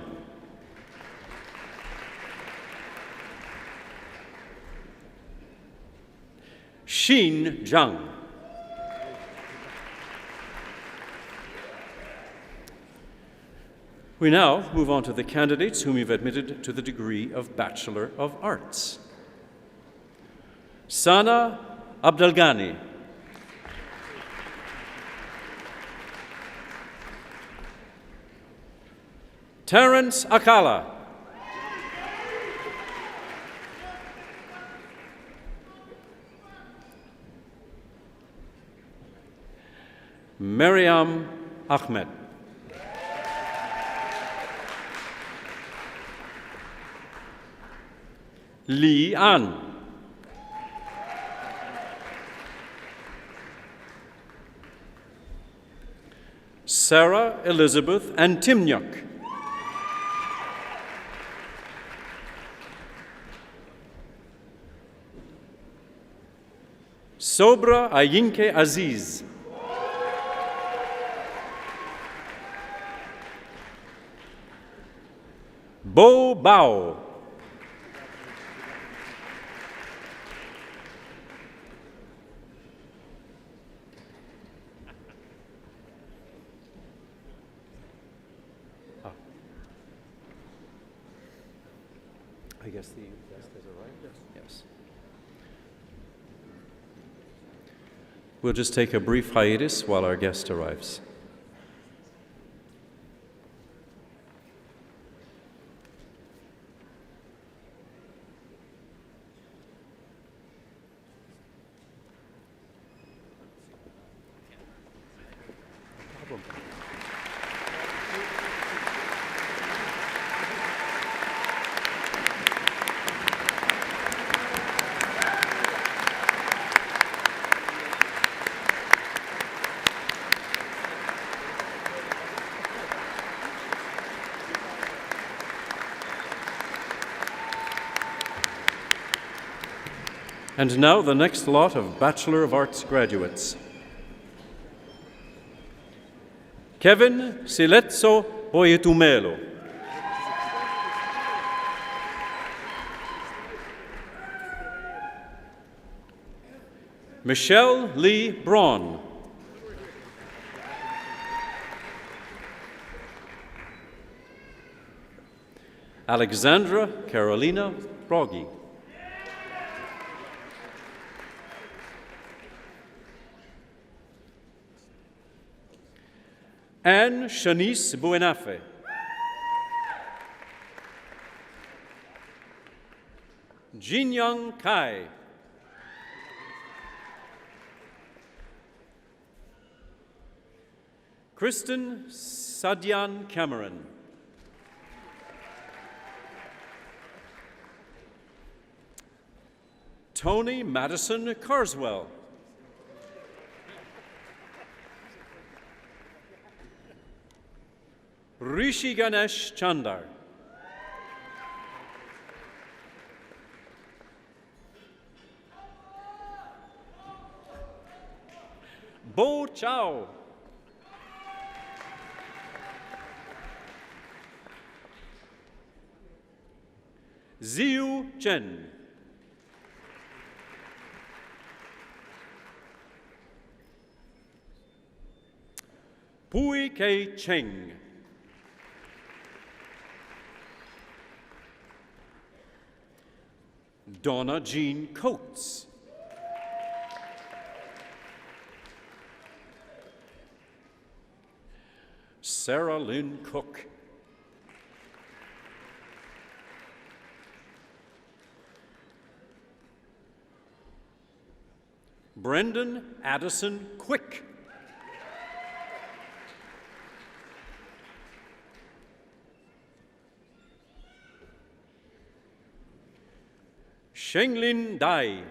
Xin Zhang. We now move on to the candidates whom we've admitted to the degree of Bachelor of Arts. Sana Abdelghani. Terence Akala. Mariam Ahmed. Li An. Sarah Elizabeth Antimniuk. Sobra Ayinke Aziz. Bo Bao. I guess the guest has arrived? Yes. We'll just take a brief hiatus while our guest arrives. And now the next lot of Bachelor of Arts graduates. Kevin Siletso Boyetumelo. Michelle Lee Braun. Alexandra Carolina Broggi. Anne Shanice Buenafe. Jinyang Kai. Kristen Sadian Cameron. Tony Madison Carswell. Rishi Ganesh Chandar. Bo Chow. Ziyu Chen. Pui K. Cheng. Donna Jean Coates. Sarah Lynn Cook. Brendan Addison Quick. Shenglin Dai.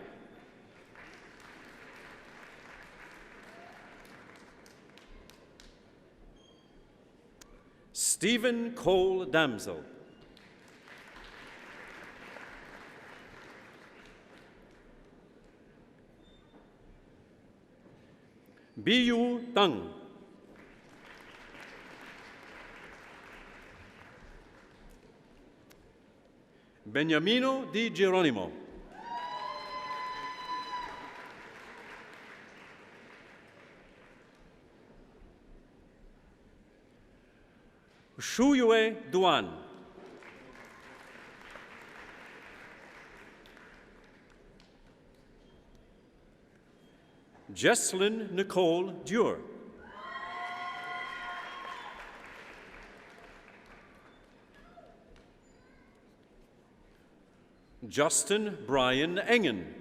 Stephen Cole Damsel. Biyu Tang. Beniamino Di Geronimo. Shuyue Duan. Jesslyn Nicole Dure. Justin Brian Engen.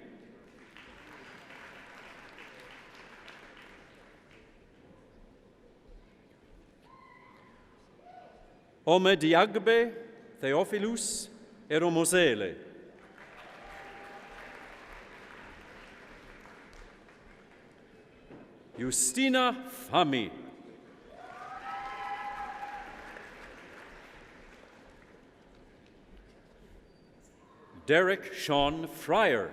Omediagbe Theophilus Eromosele. Justina Fami. Derek Sean Fryer.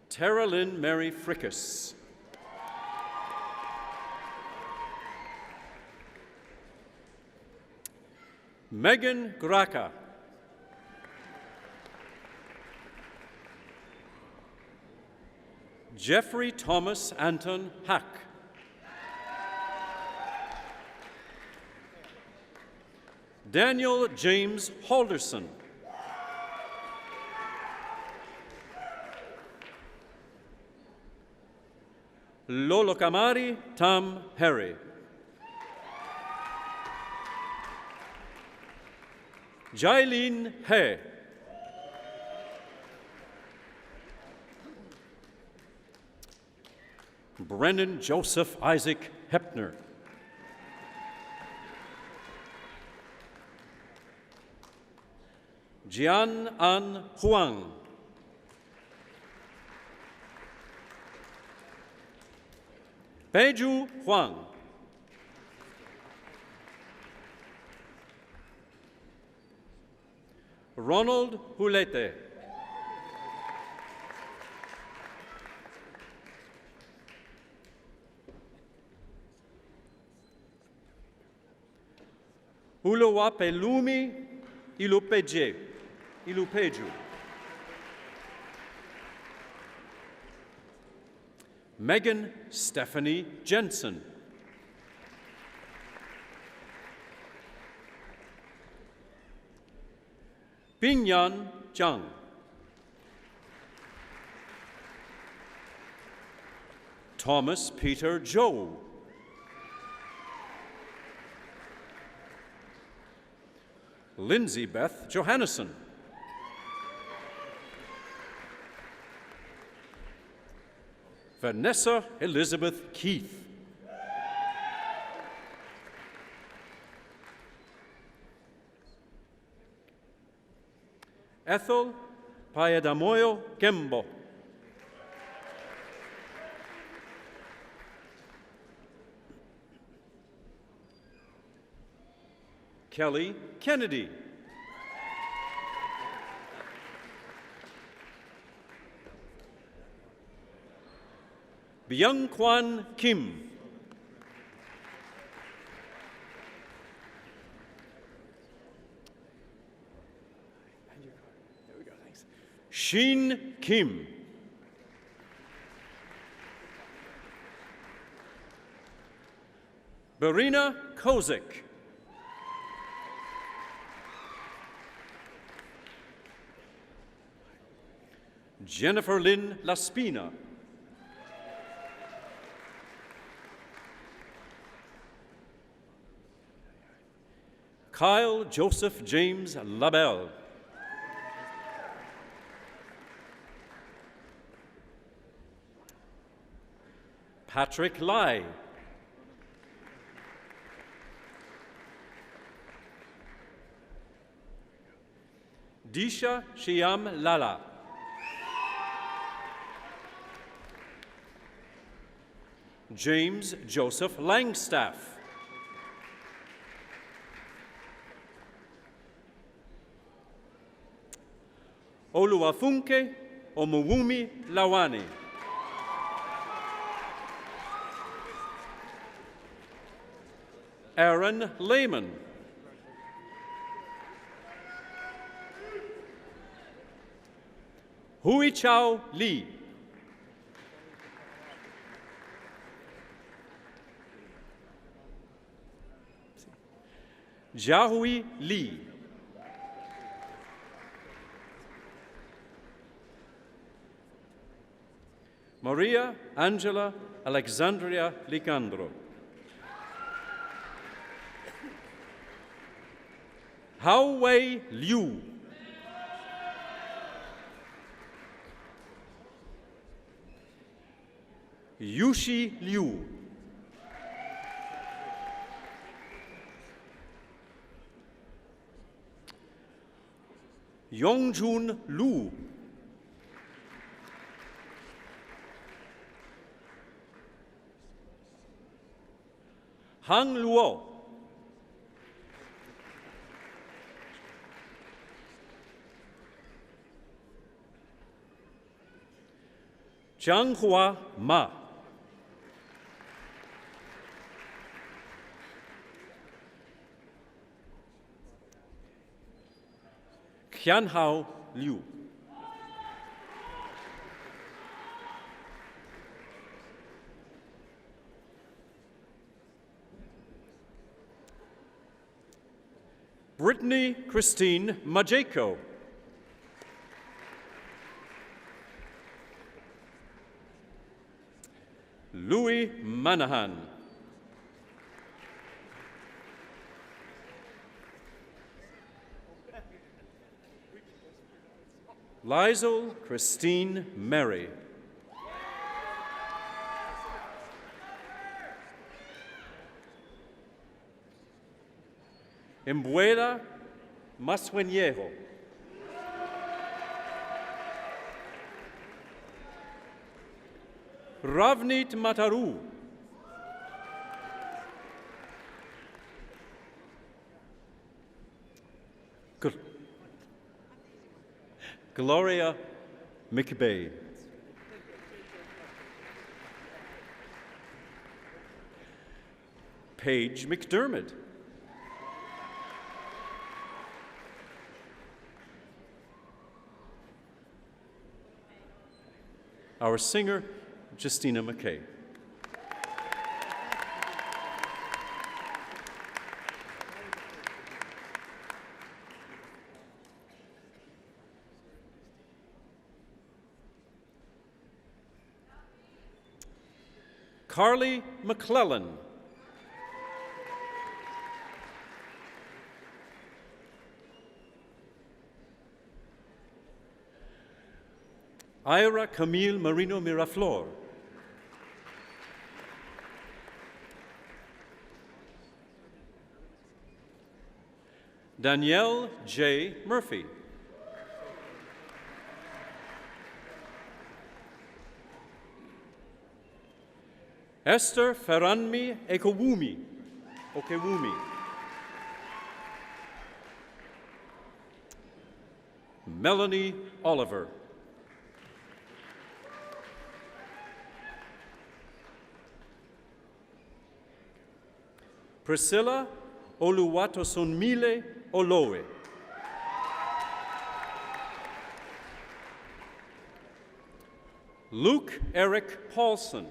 Tara Lynn Mary Frickus. Megan Graka. Jeffrey Thomas Anton Hack. Daniel James Halderson. Lolokamari Tam Harry. Jailin He. Brennan Joseph Isaac Hepner. Jian An Huang. Beiju Huang. Ronald Hulete. Uluwapelumi Ilupeju. Megan Stephanie Jensen. Binyan Zhang. Thomas Peter Joe. Lindsay Beth Johannesson. Vanessa Elizabeth Keith. Ethel Payadamoyo Kembo. Kelly Kennedy. Byung Kwan Kim. Shin Kim. Barina Kozik. Jennifer Lynn Laspina. Kyle Joseph James Labelle. Patrick Lai. Disha Shyam Lala. James Joseph Langstaff. Oluwafunke Omuwumi Lawani. Aaron Lehman. Hui Chao Lee. Jiahui Lee. Maria Angela Alexandria Licandro. Hao Wei Liu. Yushi Liu. Yongjun Lu. Hang Luo. Jianghua Ma. Qianhao Liu. Brittany Christine Majeko. Louis Manahan. Lizel Christine Mary. Embuela Masueñejo. Ravnit Mataru. Gloria McBay. Paige McDermott. Our singer, Justina McKay. Carly McClellan. Ira Camille Marino Miraflor. Danielle J. Murphy. Esther Ferranmi Okewumi. Melanie Oliver. Priscilla Oluwatosonmile Olowe. Luke Eric Paulson.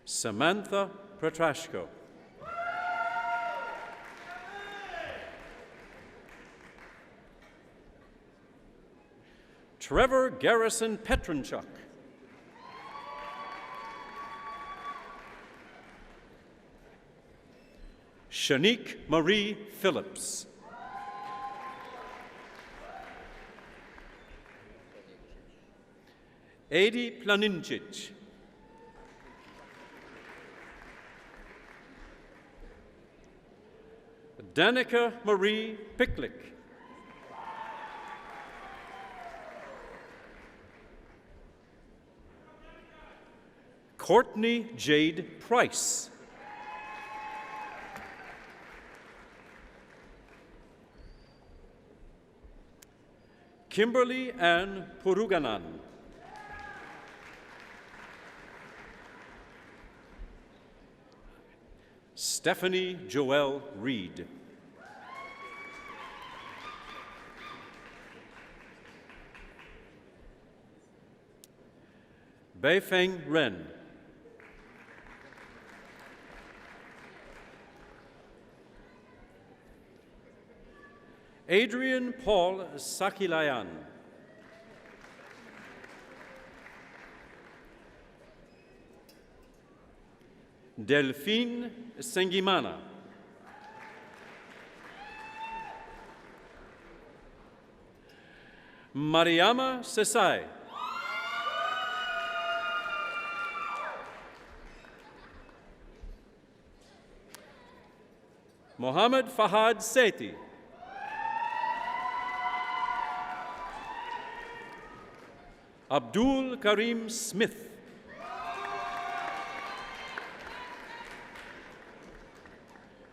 Samantha Petrashko. Trevor Garrison Petronchuk. Shanique Marie Phillips. Adi Planincic. Danica Marie Picklick. Courtney Jade Price. Kimberly Ann Puruganan. Stephanie Joelle Reed. Beifeng Ren. Adrian Paul Sakilayan. Delphine Sengimana. Mariama Sesai. Mohammed Fahad Sethi. Abdul Karim Smith.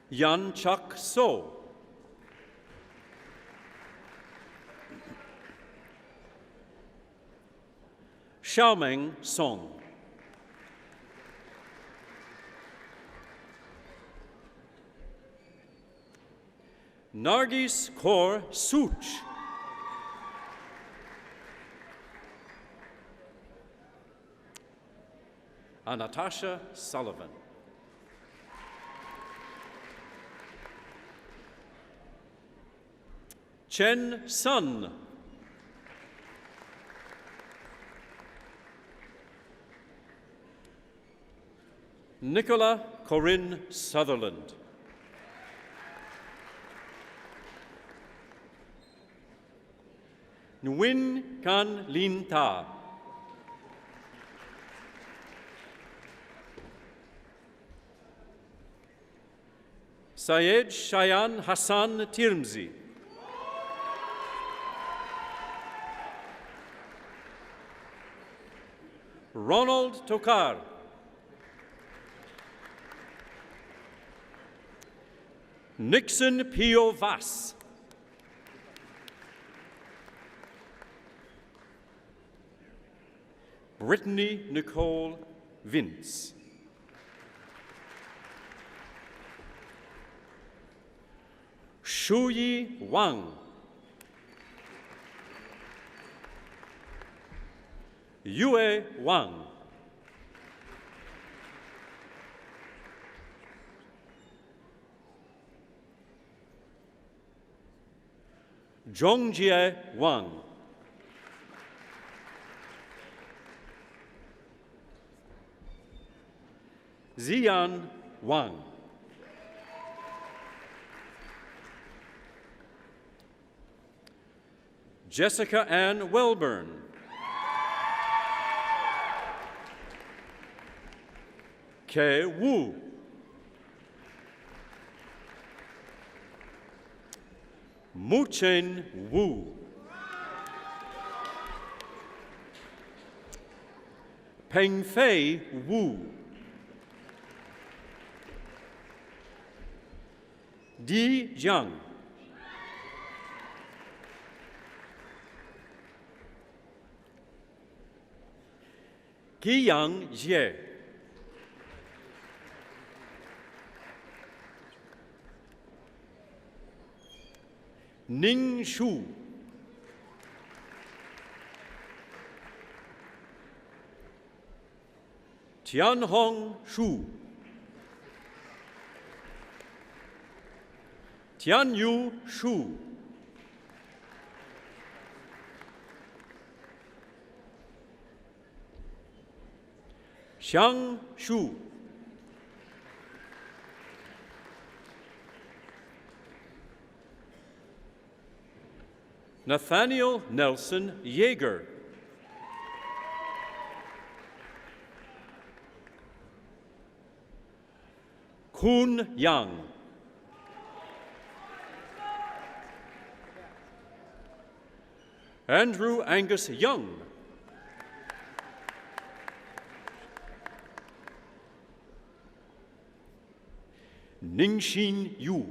Yan Chak So. Xiaomeng Song. Nargis Kaur Such. Natasha Sullivan. Chen Sun. Nicola Corinne Sutherland. Nguyen Can Lin Ta. Syed Shayan Hassan Tirmzi. Ronald Tokar. Nixon Pio Vass. Brittany Nicole Vince. Shuyi Wang. Yue Wang. Zhongjie Wang. Ziyan Wang. Jessica Ann Welburn. Ke Wu. Muchen Wu. Pengfei Wu. Di Jiang. Qiyang Jie. Ning Shu. Tianhong Shu. Tianyu Shu. Xiang Shu. Nathaniel Nelson Yeager. Kun Yang. Andrew Angus Young. Ningxin Yu.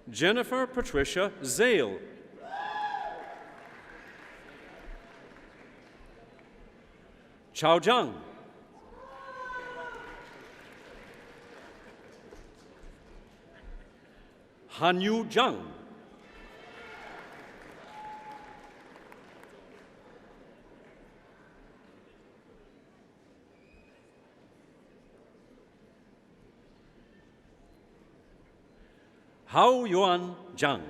Jennifer Patricia Zale. Chao Zhang. Hanyu Zhang. Hao Yuan Zhang.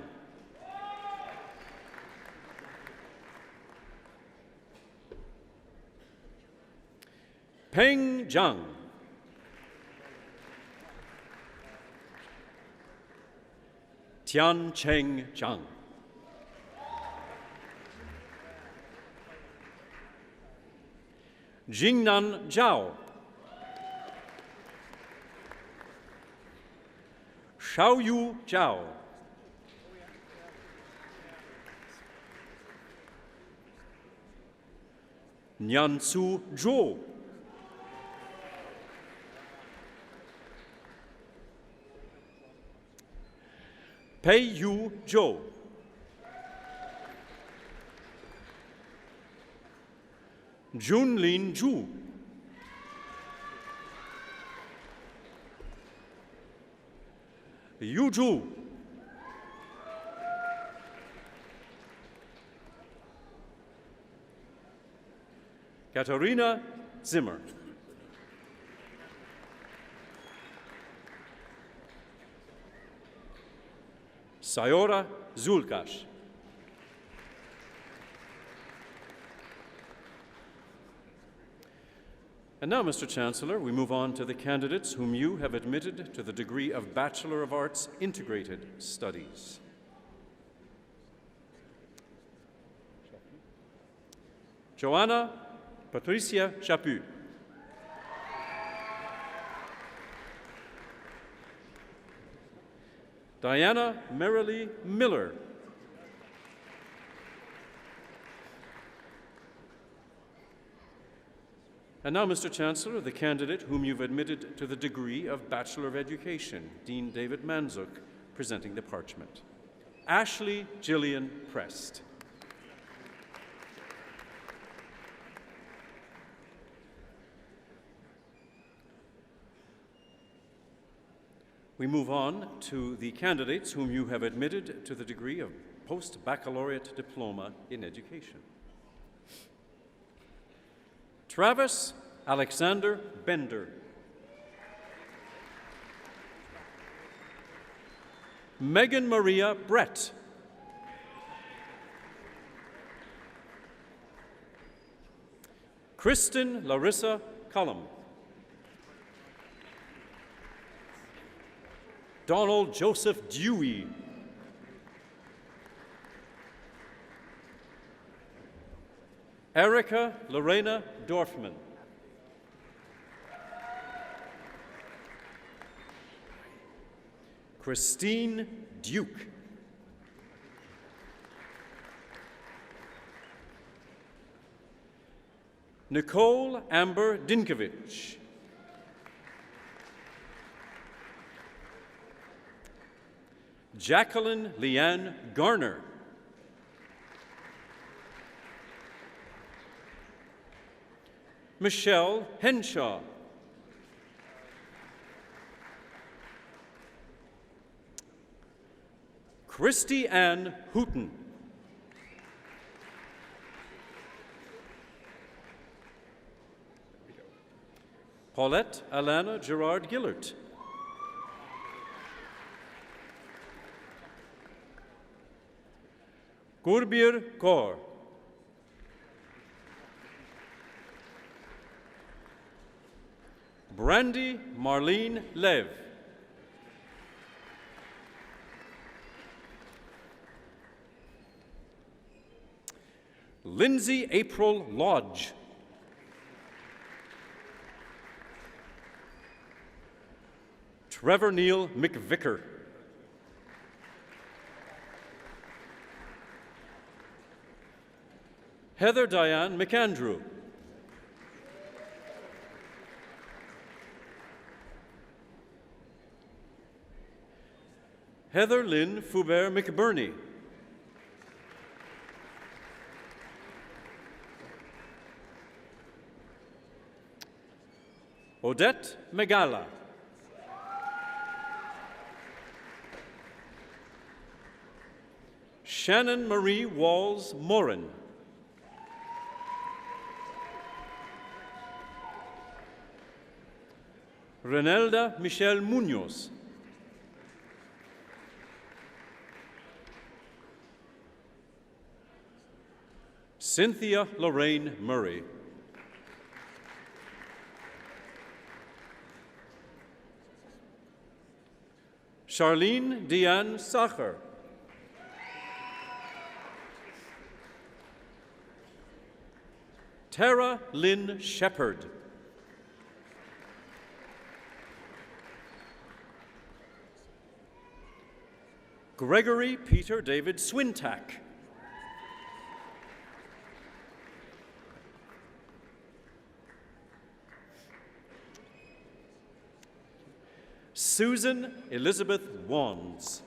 Peng Zhang. Tian Cheng Zhang. Jingnan Zhao. Xiaoyu Zhao. Niansu Zhou. Pei Yu Zhou. Junlin Zhu. Yu Zhu. Katharina Zimmer. Sayora Zulkash. And now, Mr. Chancellor, we move on to the candidates whom you have admitted to the degree of Bachelor of Arts Integrated Studies. Joanna Patricia Chaput. Diana Merrilee Miller. And now, Mr. Chancellor, the candidate whom you've admitted to the degree of Bachelor of Education, Dean David Manzuk, presenting the parchment. Ashley Gillian Prest. We move on to the candidates whom you have admitted to the degree of Post-Baccalaureate Diploma in Education. Travis Alexander Bender. Megan Maria Brett. Kristen Larissa Cullum. Donald Joseph Dewey. Erica Lorena Dorfman. Christine Duke. Nicole Amber Dinkovich. Jacqueline Leanne Garner. Michelle Henshaw. Christy Ann Hooton. Paulette Alana Gerard Gillert. Gurbir Kaur. Brandy Marlene Lev. Lindsay April Lodge. Trevor Neil McVicker. Heather Diane McAndrew. Heather Lynn Foubert McBurney. Odette Megala. Shannon Marie Walls Morin. Renelda Michelle Munoz. Cynthia Lorraine Murray. Charlene Deanne Sacher. Tara Lynn Shepherd. Gregory Peter David Swintack. Susan Elizabeth Wands.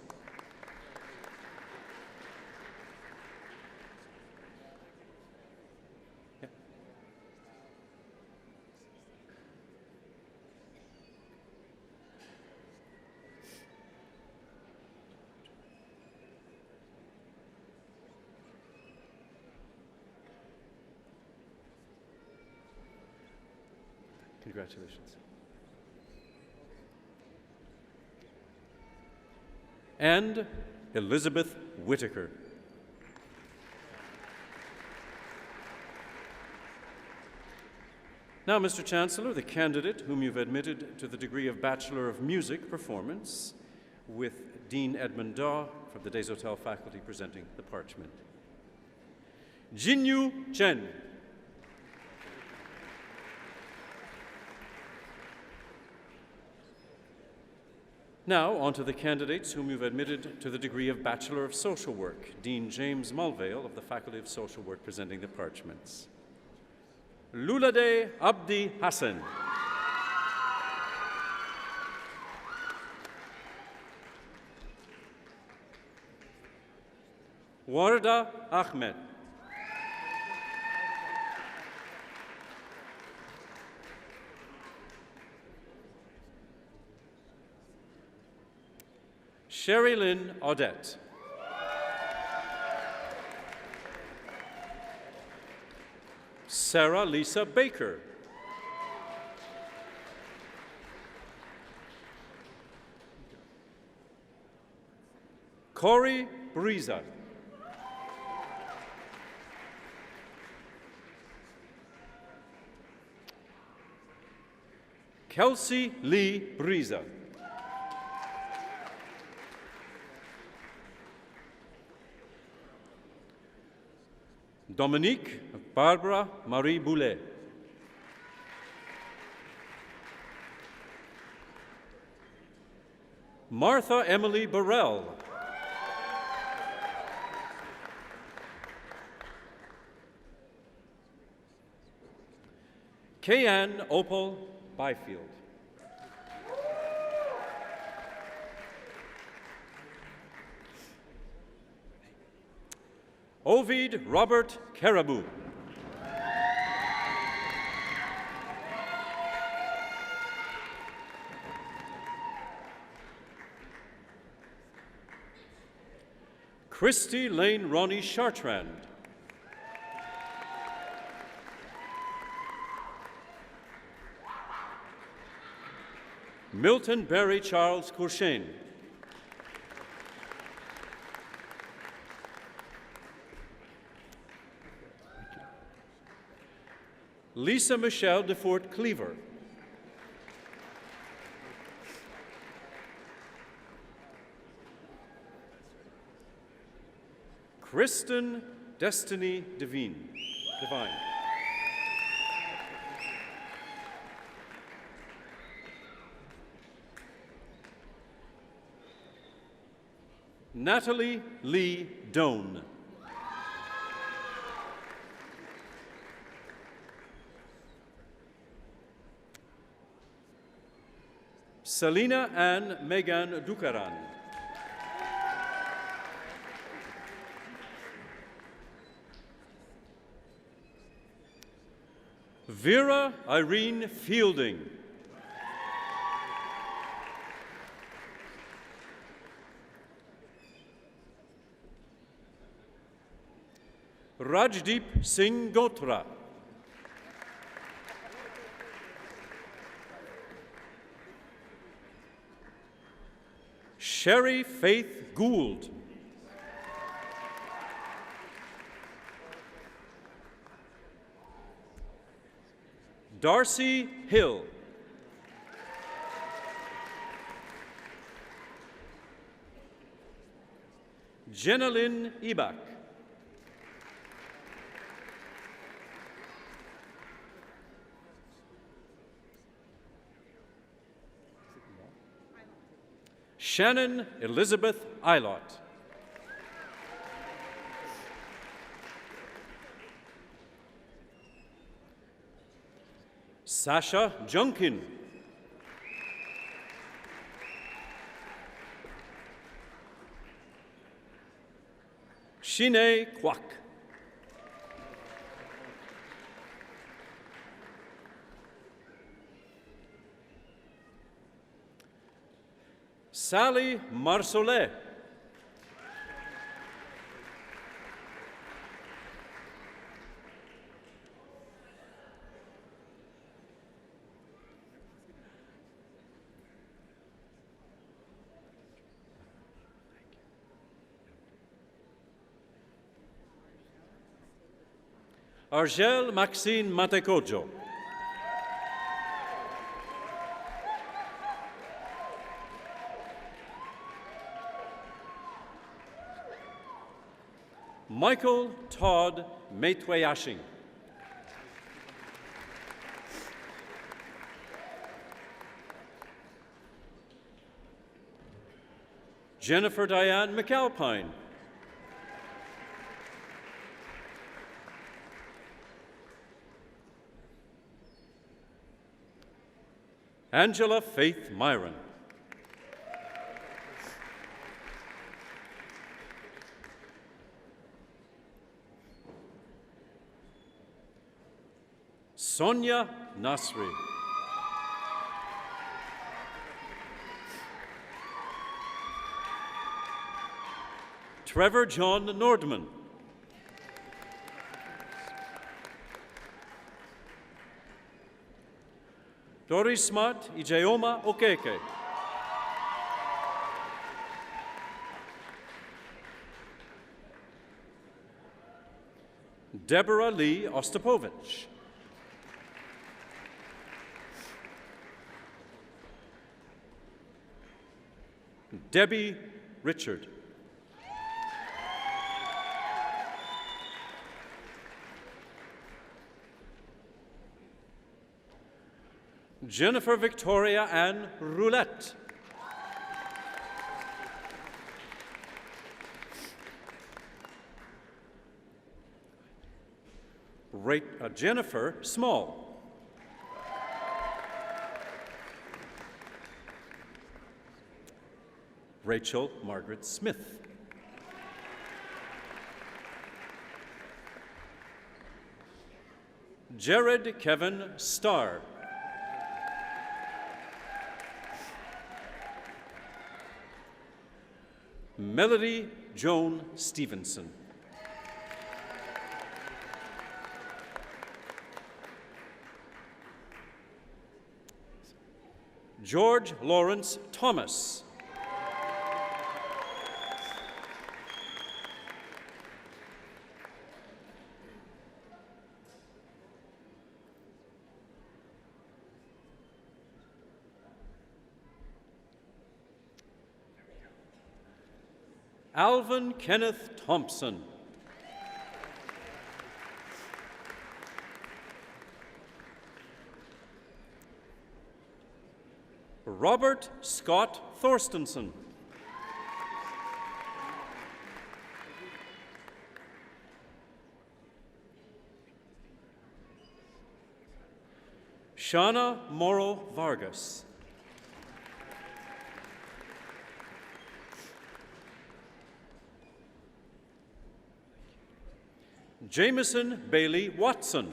Congratulations. And Elizabeth Whitaker. Now, Mr. Chancellor, the candidate whom you've admitted to the degree of Bachelor of Music Performance, with Dean Edmund Daw from the Des Hotels faculty presenting the parchment. Jinyu Chen. Now, on to the candidates whom you've admitted to the degree of Bachelor of Social Work. Dean James Mulvale of the Faculty of Social Work presenting the parchments. Lulade Abdi Hassan. Warda Ahmed. Sherry Lynn Audette. Sarah Lisa Baker. Corey Briza. Kelsey Lee Briza. Dominique Barbara Marie Boulet. Martha Emily Burrell. Kayanne Opal Byfield. Ovid Robert Caribou. Christy Lane Ronnie Chartrand. Milton Barry Charles Courchain. Lisa Michelle Defort Cleaver. Kristen Destiny Divine. Natalie Lee Doan. Selina Ann Megan Dukaran. Vera Irene Fielding. Rajdeep Singh Gotra. Sherry Faith Gould. Darcy Hill. Jenalyn Ebach. Shannon Elizabeth Eilot. Sasha Junkin. Shine Kwak. Sally Marsolet. Argel Maxine Matekojo. Michael Todd Metwayashing. Jennifer Diane McAlpine. Angela Faith Myron. Sonia Nasri. Trevor John Nordman. Dorismat Ijeoma Okeke. Deborah Lee Ostapovich. Debbie Richard. Jennifer Victoria Ann Roulette. Jennifer Small. Rachel Margaret Smith. Jared Kevin Starr. Melody Joan Stevenson. George Lawrence Thomas. Alvin Kenneth Thompson. Robert Scott Thorstenson. Shana Morrow Vargas. Jameson Bailey Watson.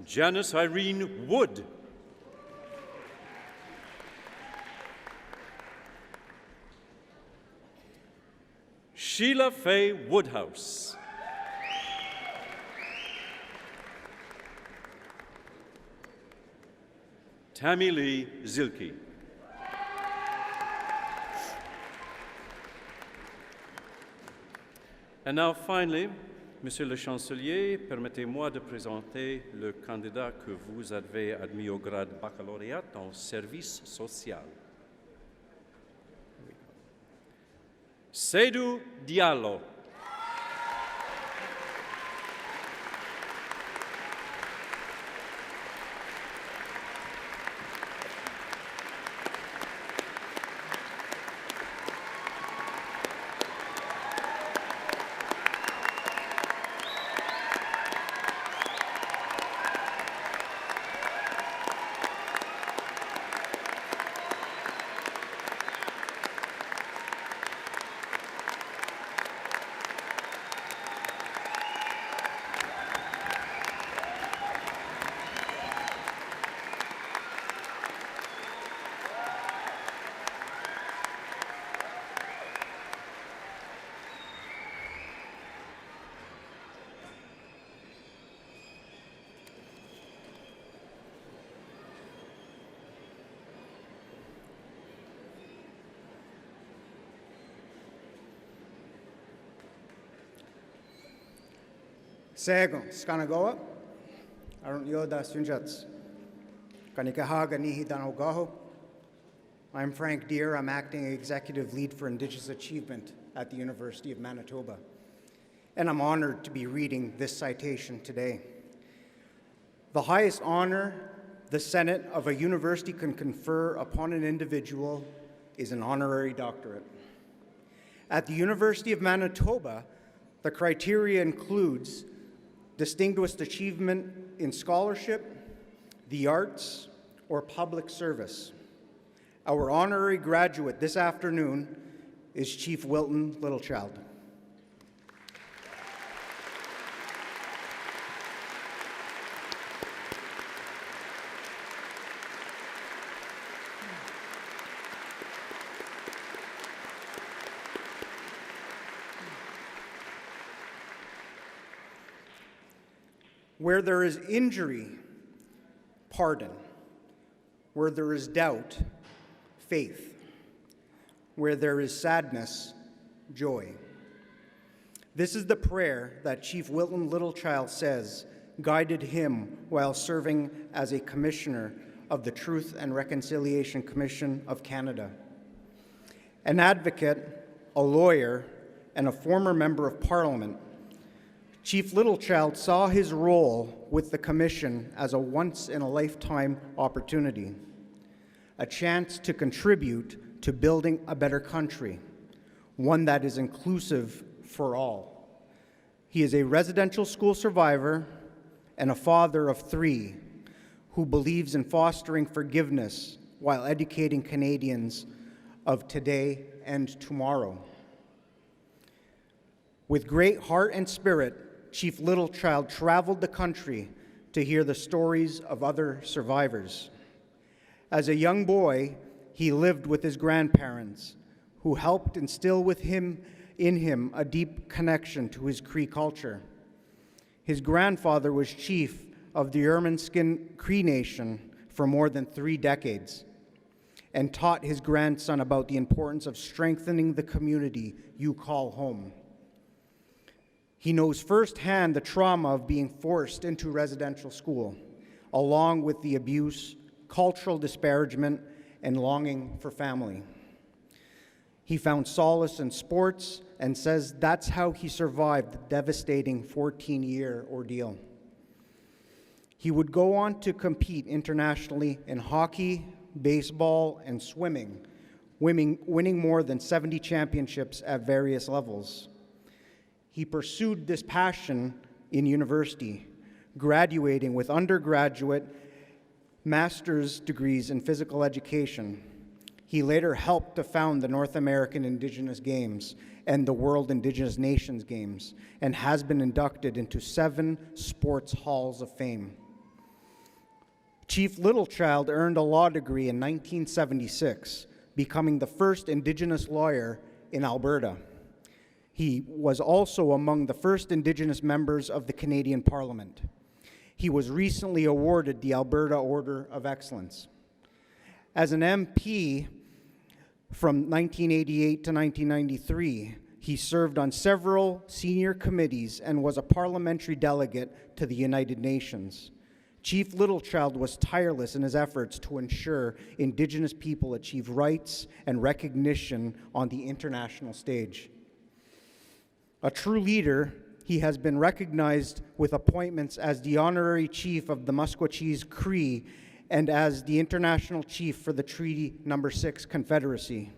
Janice Irene Wood. Sheila Faye Woodhouse. Tammy Lee Zilke. And now, finally, Monsieur le Chancelier, permettez-moi de présenter le candidat que vous avez admis au grade baccalauréat en service social. Seydou Diallo. Sego, Skanagoa, Arun Yoda Sunjats, Kanikahaga Nihi Danogaho. I'm Frank Deere. I'm acting executive lead for Indigenous Achievement at the University of Manitoba. And I'm honored to be reading this citation today. The highest honor the Senate of a university can confer upon an individual is an honorary doctorate. At the University of Manitoba, the criteria includes distinguished achievement in scholarship, the arts, or public service. Our honorary graduate this afternoon is Chief Wilton Littlechild. Where there is injury, pardon. Where there is doubt, faith. Where there is sadness, joy. This is the prayer that Chief Wilton Littlechild says guided him while serving as a commissioner of the Truth and Reconciliation Commission of Canada. An advocate, a lawyer, and a former member of Parliament, Chief Littlechild saw his role with the Commission as a once-in-a-lifetime opportunity, a chance to contribute to building a better country, one that is inclusive for all. He is a residential school survivor and a father of 3 who believes in fostering forgiveness while educating Canadians of today and tomorrow. With great heart and spirit, Chief Littlechild traveled the country to hear the stories of other survivors. As a young boy, he lived with his grandparents, who helped instill in him a deep connection to his Cree culture. His grandfather was chief of the Ermineskin Cree Nation for more than 3 decades and taught his grandson about the importance of strengthening the community you call home. He knows firsthand the trauma of being forced into residential school, along with the abuse cultural disparagement, and longing for family. He found solace in sports and says that's how he survived the devastating 14-year ordeal. He would go on to compete internationally in hockey, baseball, and swimming, winning more than 70 championships at various levels. He pursued this passion in university, graduating with undergraduate master's degrees in physical education. He later helped to found the North American Indigenous Games and the World Indigenous Nations Games, and has been inducted into 7 sports halls of fame. Chief Littlechild earned a law degree in 1976, becoming the first Indigenous lawyer in Alberta. He was also among the first Indigenous members of the Canadian Parliament. He was recently awarded the Alberta Order of Excellence. As an MP from 1988 to 1993, he served on several senior committees and was a parliamentary delegate to the United Nations. Chief Littlechild was tireless in his efforts to ensure Indigenous people achieve rights and recognition on the international stage. A true leader, he has been recognized with appointments as the Honorary Chief of the Musqueam Cree and as the International Chief for the Treaty No. 6 Confederacy.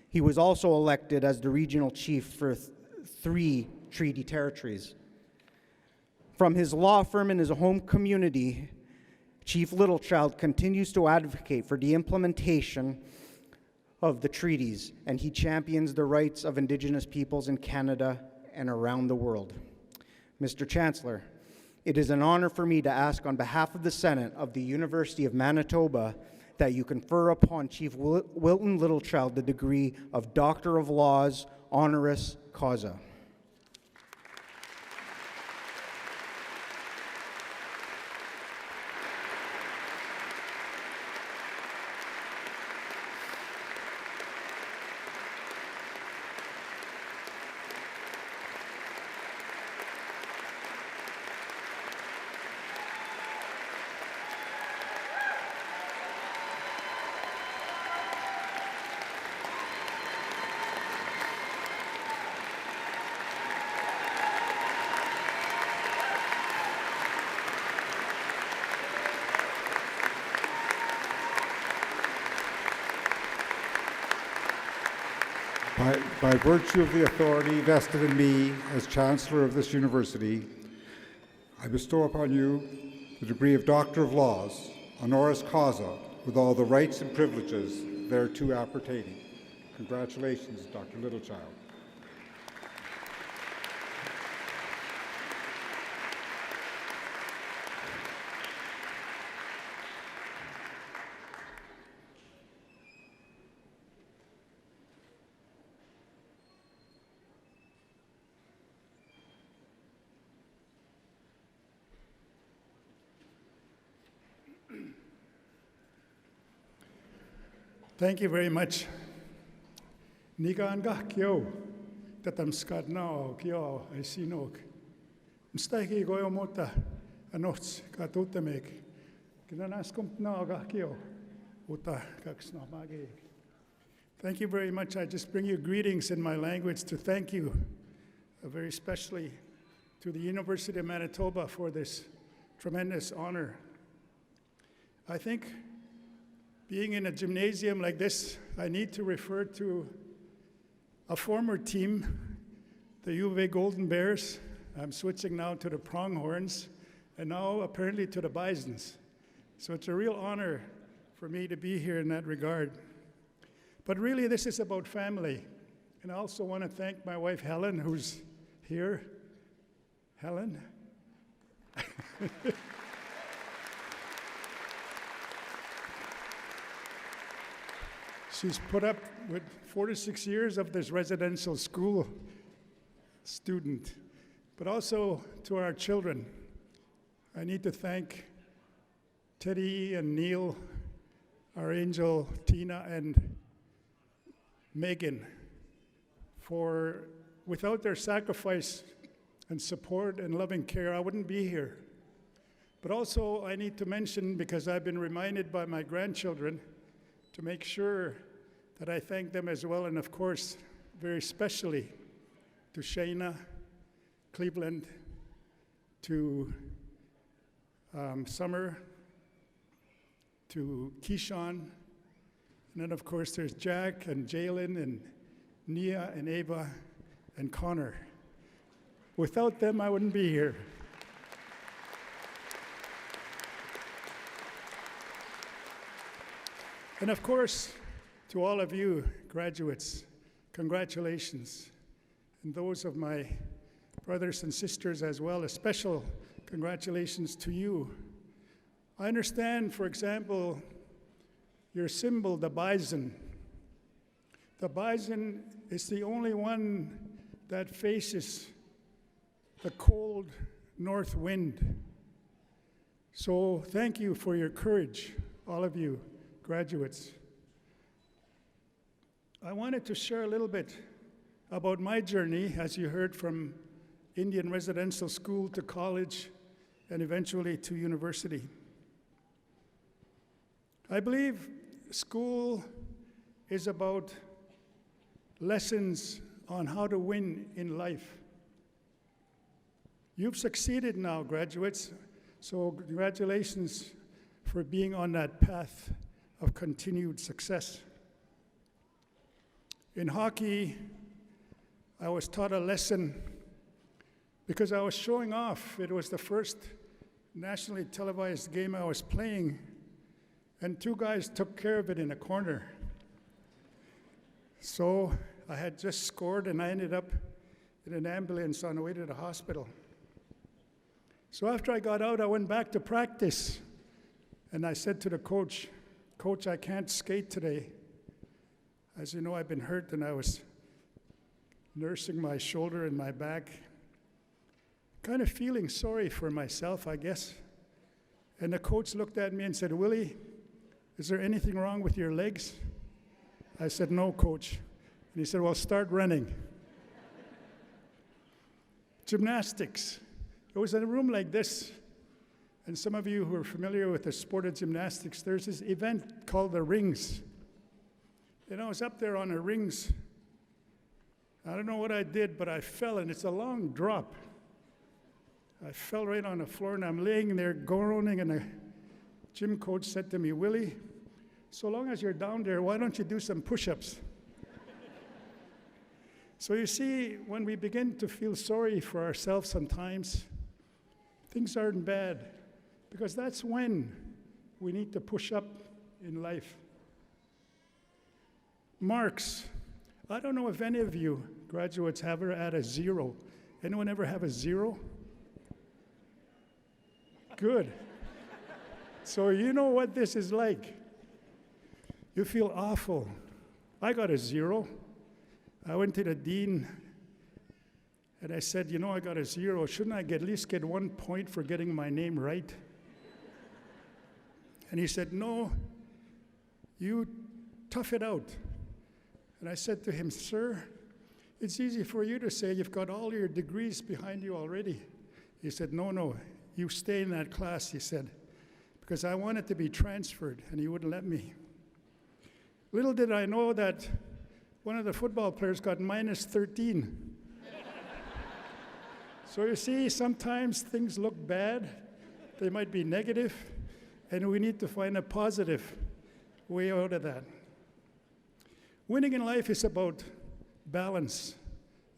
He was also elected as the Regional Chief for 3 treaty territories. From his law firm in his home community, Chief Littlechild continues to advocate for the implementation of the treaties, and he champions the rights of Indigenous peoples in Canada and around the world. Mr. Chancellor, it is an honor for me to ask on behalf of the Senate of the University of Manitoba that you confer upon Chief Wilton Littlechild the degree of Doctor of Laws, honoris causa. By virtue of the authority vested in me as Chancellor of this university, I bestow upon you the degree of Doctor of Laws, honoris causa, with all the rights and privileges thereto appertaining. Congratulations, Dr. Littlechild. Thank you very much. Niga kyo tatam skat nao kyo I see nok. Mstaki goyo mota anots katutemek. Kinanas komt na kyo uta kaks na magi. Thank you very much. I just bring you greetings in my language to thank you, very especially to the University of Manitoba for this tremendous honor. I think being in a gymnasium like this, I need to refer to a former team, the U of A Golden Bears. I'm switching now to the Pronghorns, and now apparently to the Bisons. So it's a real honor for me to be here in that regard. But really, this is about family. And I also want to thank my wife, Helen, who's here. Helen? She's put up with 46 years of this residential school student, but also to our children. I need to thank Teddy and Neil, our angel Tina and Megan, for without their sacrifice and support and loving care, I wouldn't be here. But also I need to mention, because I've been reminded by my grandchildren, to make sure that I thank them as well, and of course, very specially to Shayna, Cleveland, to Summer, to Keyshawn, and then of course there's Jack and Jalen and Nia and Ava and Connor. Without them, I wouldn't be here. And of course, to all of you graduates, congratulations. And those of my brothers and sisters as well, a special congratulations to you. I understand, for example, your symbol, the bison. The bison is the only one that faces the cold north wind. So thank you for your courage, all of you graduates. I wanted to share a little bit about my journey, as you heard, from Indian residential school to college and eventually to university. I believe school is about lessons on how to win in life. You've succeeded now, graduates, so congratulations for being on that path of continued success. In hockey, I was taught a lesson because I was showing off. It was the first nationally televised game I was playing, and two guys took care of it in a corner. So I had just scored, and I ended up in an ambulance on the way to the hospital. So after I got out, I went back to practice, and I said to the coach, "Coach, I can't skate today. As you know, I've been hurt, and I was nursing my shoulder and my back, kind of feeling sorry for myself, I guess." And the coach looked at me and said, "Willie, is there anything wrong with your legs?" I said, "No, coach." And he said, "Well, start running." Gymnastics. It was in a room like this. And some of you who are familiar with the sport of gymnastics, there's this event called the rings. And I was up there on the rings. I don't know what I did, but I fell, and it's a long drop. I fell right on the floor, and I'm laying there groaning, and the gym coach said to me, "Willie, so long as you're down there, why don't you do some push-ups?" So you see, when we begin to feel sorry for ourselves sometimes, things aren't bad, because that's when we need to push up in life. Marks. I don't know if any of you graduates have ever had a 0. Anyone ever have a 0? Good. So you know what this is like. You feel awful. I got a 0. I went to the dean and I said, "You know, I got a 0. Shouldn't I at least get 1 point for getting my name right?" And he said, "No, you tough it out." And I said to him, "Sir, it's easy for you to say you've got all your degrees behind you already." He said, No, you stay in that class," he said, because I wanted to be transferred, and he wouldn't let me. Little did I know that one of the football players got minus 13. So you see, sometimes things look bad. They might be negative, and we need to find a positive way out of that. Winning in life is about balance,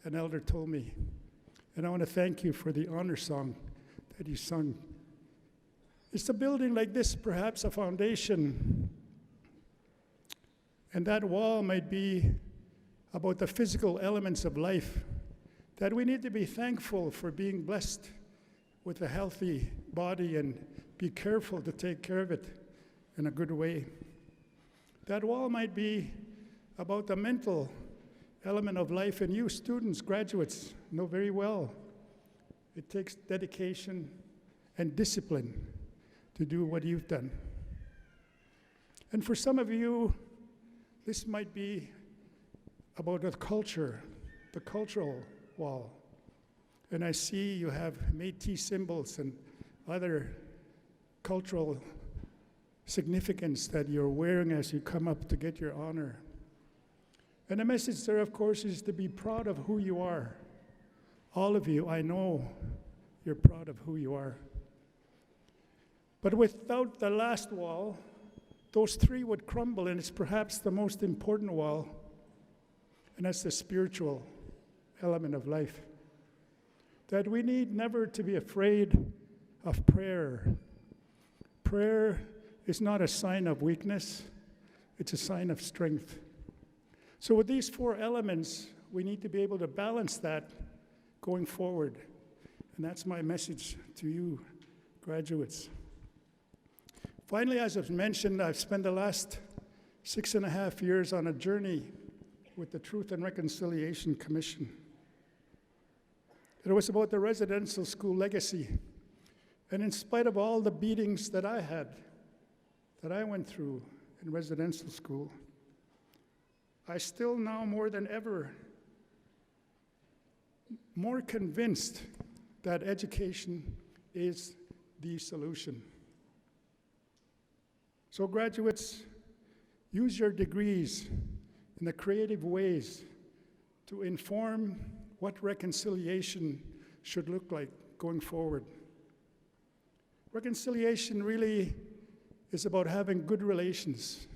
an elder told me. And I want to thank you for the honor song that you sung. It's a building like this, perhaps a foundation. And that wall might be about the physical elements of life, that we need to be thankful for being blessed with a healthy body and be careful to take care of it in a good way. That wall might be about the mental element of life, and you students, graduates, know very well it takes dedication and discipline to do what you've done. And for some of you, this might be about the culture, the cultural wall. And I see you have Métis symbols and other cultural significance that you're wearing as you come up to get your honor. And the message there, of course, is to be proud of who you are. All of you, I know you're proud of who you are. But without the last wall, those three would crumble, and it's perhaps the most important wall, and that's the spiritual element of life. That we need never to be afraid of prayer. Prayer is not a sign of weakness, it's a sign of strength. So with these four elements, we need to be able to balance that going forward. And that's my message to you, graduates. Finally, as I've mentioned, I've spent the last 6.5 years on a journey with the Truth and Reconciliation Commission. It was about the residential school legacy. And in spite of all the beatings that I had, that I went through in residential school, I still now more than ever more convinced that education is the solution. So graduates, use your degrees in the creative ways to inform what reconciliation should look like going forward. Reconciliation really is about having good relations,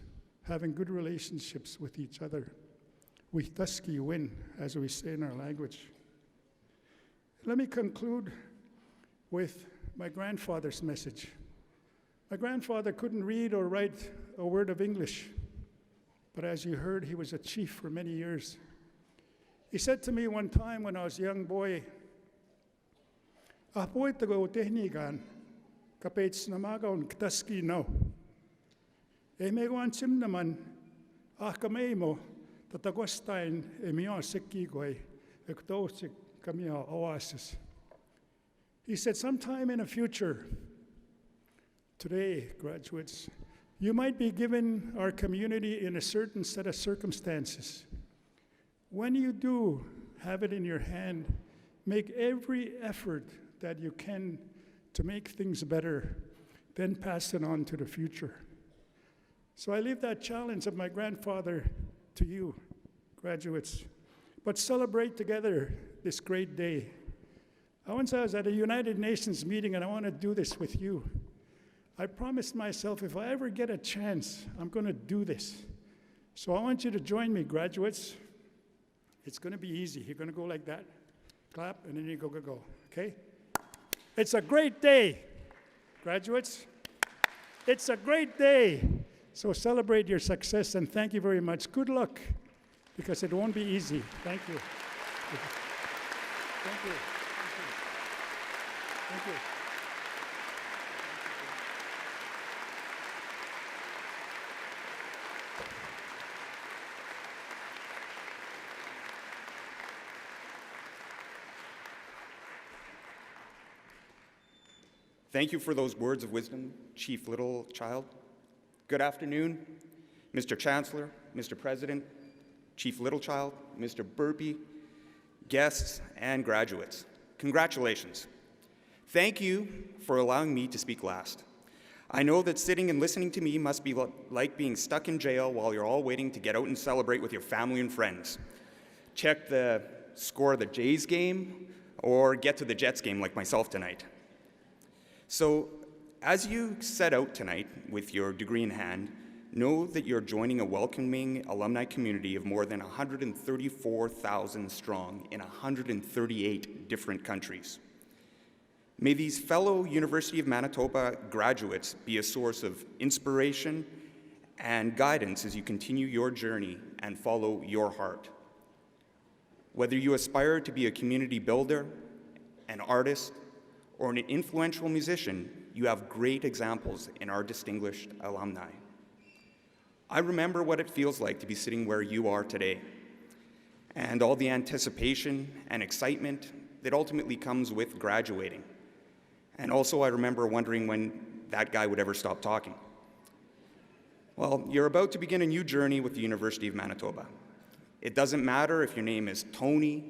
having good relationships with each other. We tuski win, as we say in our language. Let me conclude with my grandfather's message. My grandfather couldn't read or write a word of English, but as you heard, he was a chief for many years. He said to me one time when I was a young boy, "Apoy tago tehnigan, kapets namagaon ktaski no. E mego ansim naman, kamay mo, tatagostain e mio sekigoi, ektosik kamio oasis." He said, sometime in the future, today, graduates, you might be given our community in a certain set of circumstances. When you do have it in your hand, make every effort that you can to make things better, then pass it on to the future. So I leave that challenge of my grandfather to you, graduates. But celebrate together this great day. Once I was at a United Nations meeting, and I want to do this with you. I promised myself, if I ever get a chance, I'm going to do this. So I want you to join me, graduates. It's going to be easy. You're going to go like that. Clap, and then you go, go, go. Okay? It's a great day, graduates. It's a great day. So celebrate your success, and thank you very much. Good luck, because it won't be easy. Thank you. Thank you. Thank you. Thank you for those words of wisdom, Chief Littlechild. Good afternoon, Mr. Chancellor, Mr. President, Chief Littlechild, Mr. Burpee, guests, and graduates. Congratulations. Thank you for allowing me to speak last. I know that sitting and listening to me must be like being stuck in jail while you're all waiting to get out and celebrate with your family and friends. Check the score of the Jays game or get to the Jets game like myself tonight. So, as you set out tonight with your degree in hand, know that you're joining a welcoming alumni community of more than 134,000 strong in 138 different countries. May these fellow University of Manitoba graduates be a source of inspiration and guidance as you continue your journey and follow your heart. Whether you aspire to be a community builder, an artist, or an influential musician, you have great examples in our distinguished alumni. I remember what it feels like to be sitting where you are today, and all the anticipation and excitement that ultimately comes with graduating. And also I remember wondering when that guy would ever stop talking. Well, you're about to begin a new journey with the University of Manitoba. It doesn't matter if your name is Tony,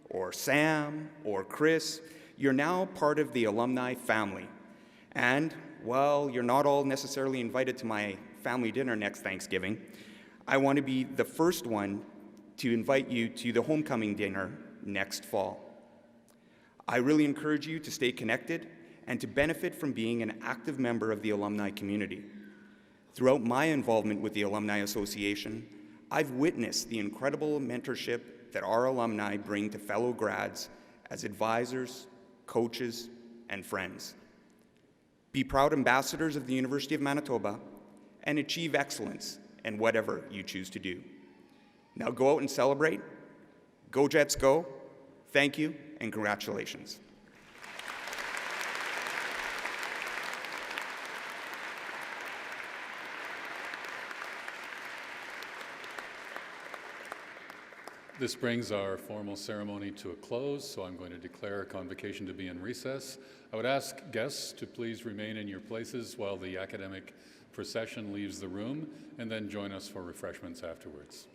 or Sam, or Chris, you're now part of the alumni family. And while you're not all necessarily invited to my family dinner next Thanksgiving, I want to be the first one to invite you to the homecoming dinner next fall. I really encourage you to stay connected and to benefit from being an active member of the alumni community. Throughout my involvement with the Alumni Association, I've witnessed the incredible mentorship that our alumni bring to fellow grads as advisors, coaches, and friends. Be proud ambassadors of the University of Manitoba and achieve excellence in whatever you choose to do. Now go out and celebrate. Go Jets, go. Thank you and congratulations. This brings our formal ceremony to a close, so I'm going to declare a convocation to be in recess. I would ask guests to please remain in your places while the academic procession leaves the room, and then join us for refreshments afterwards.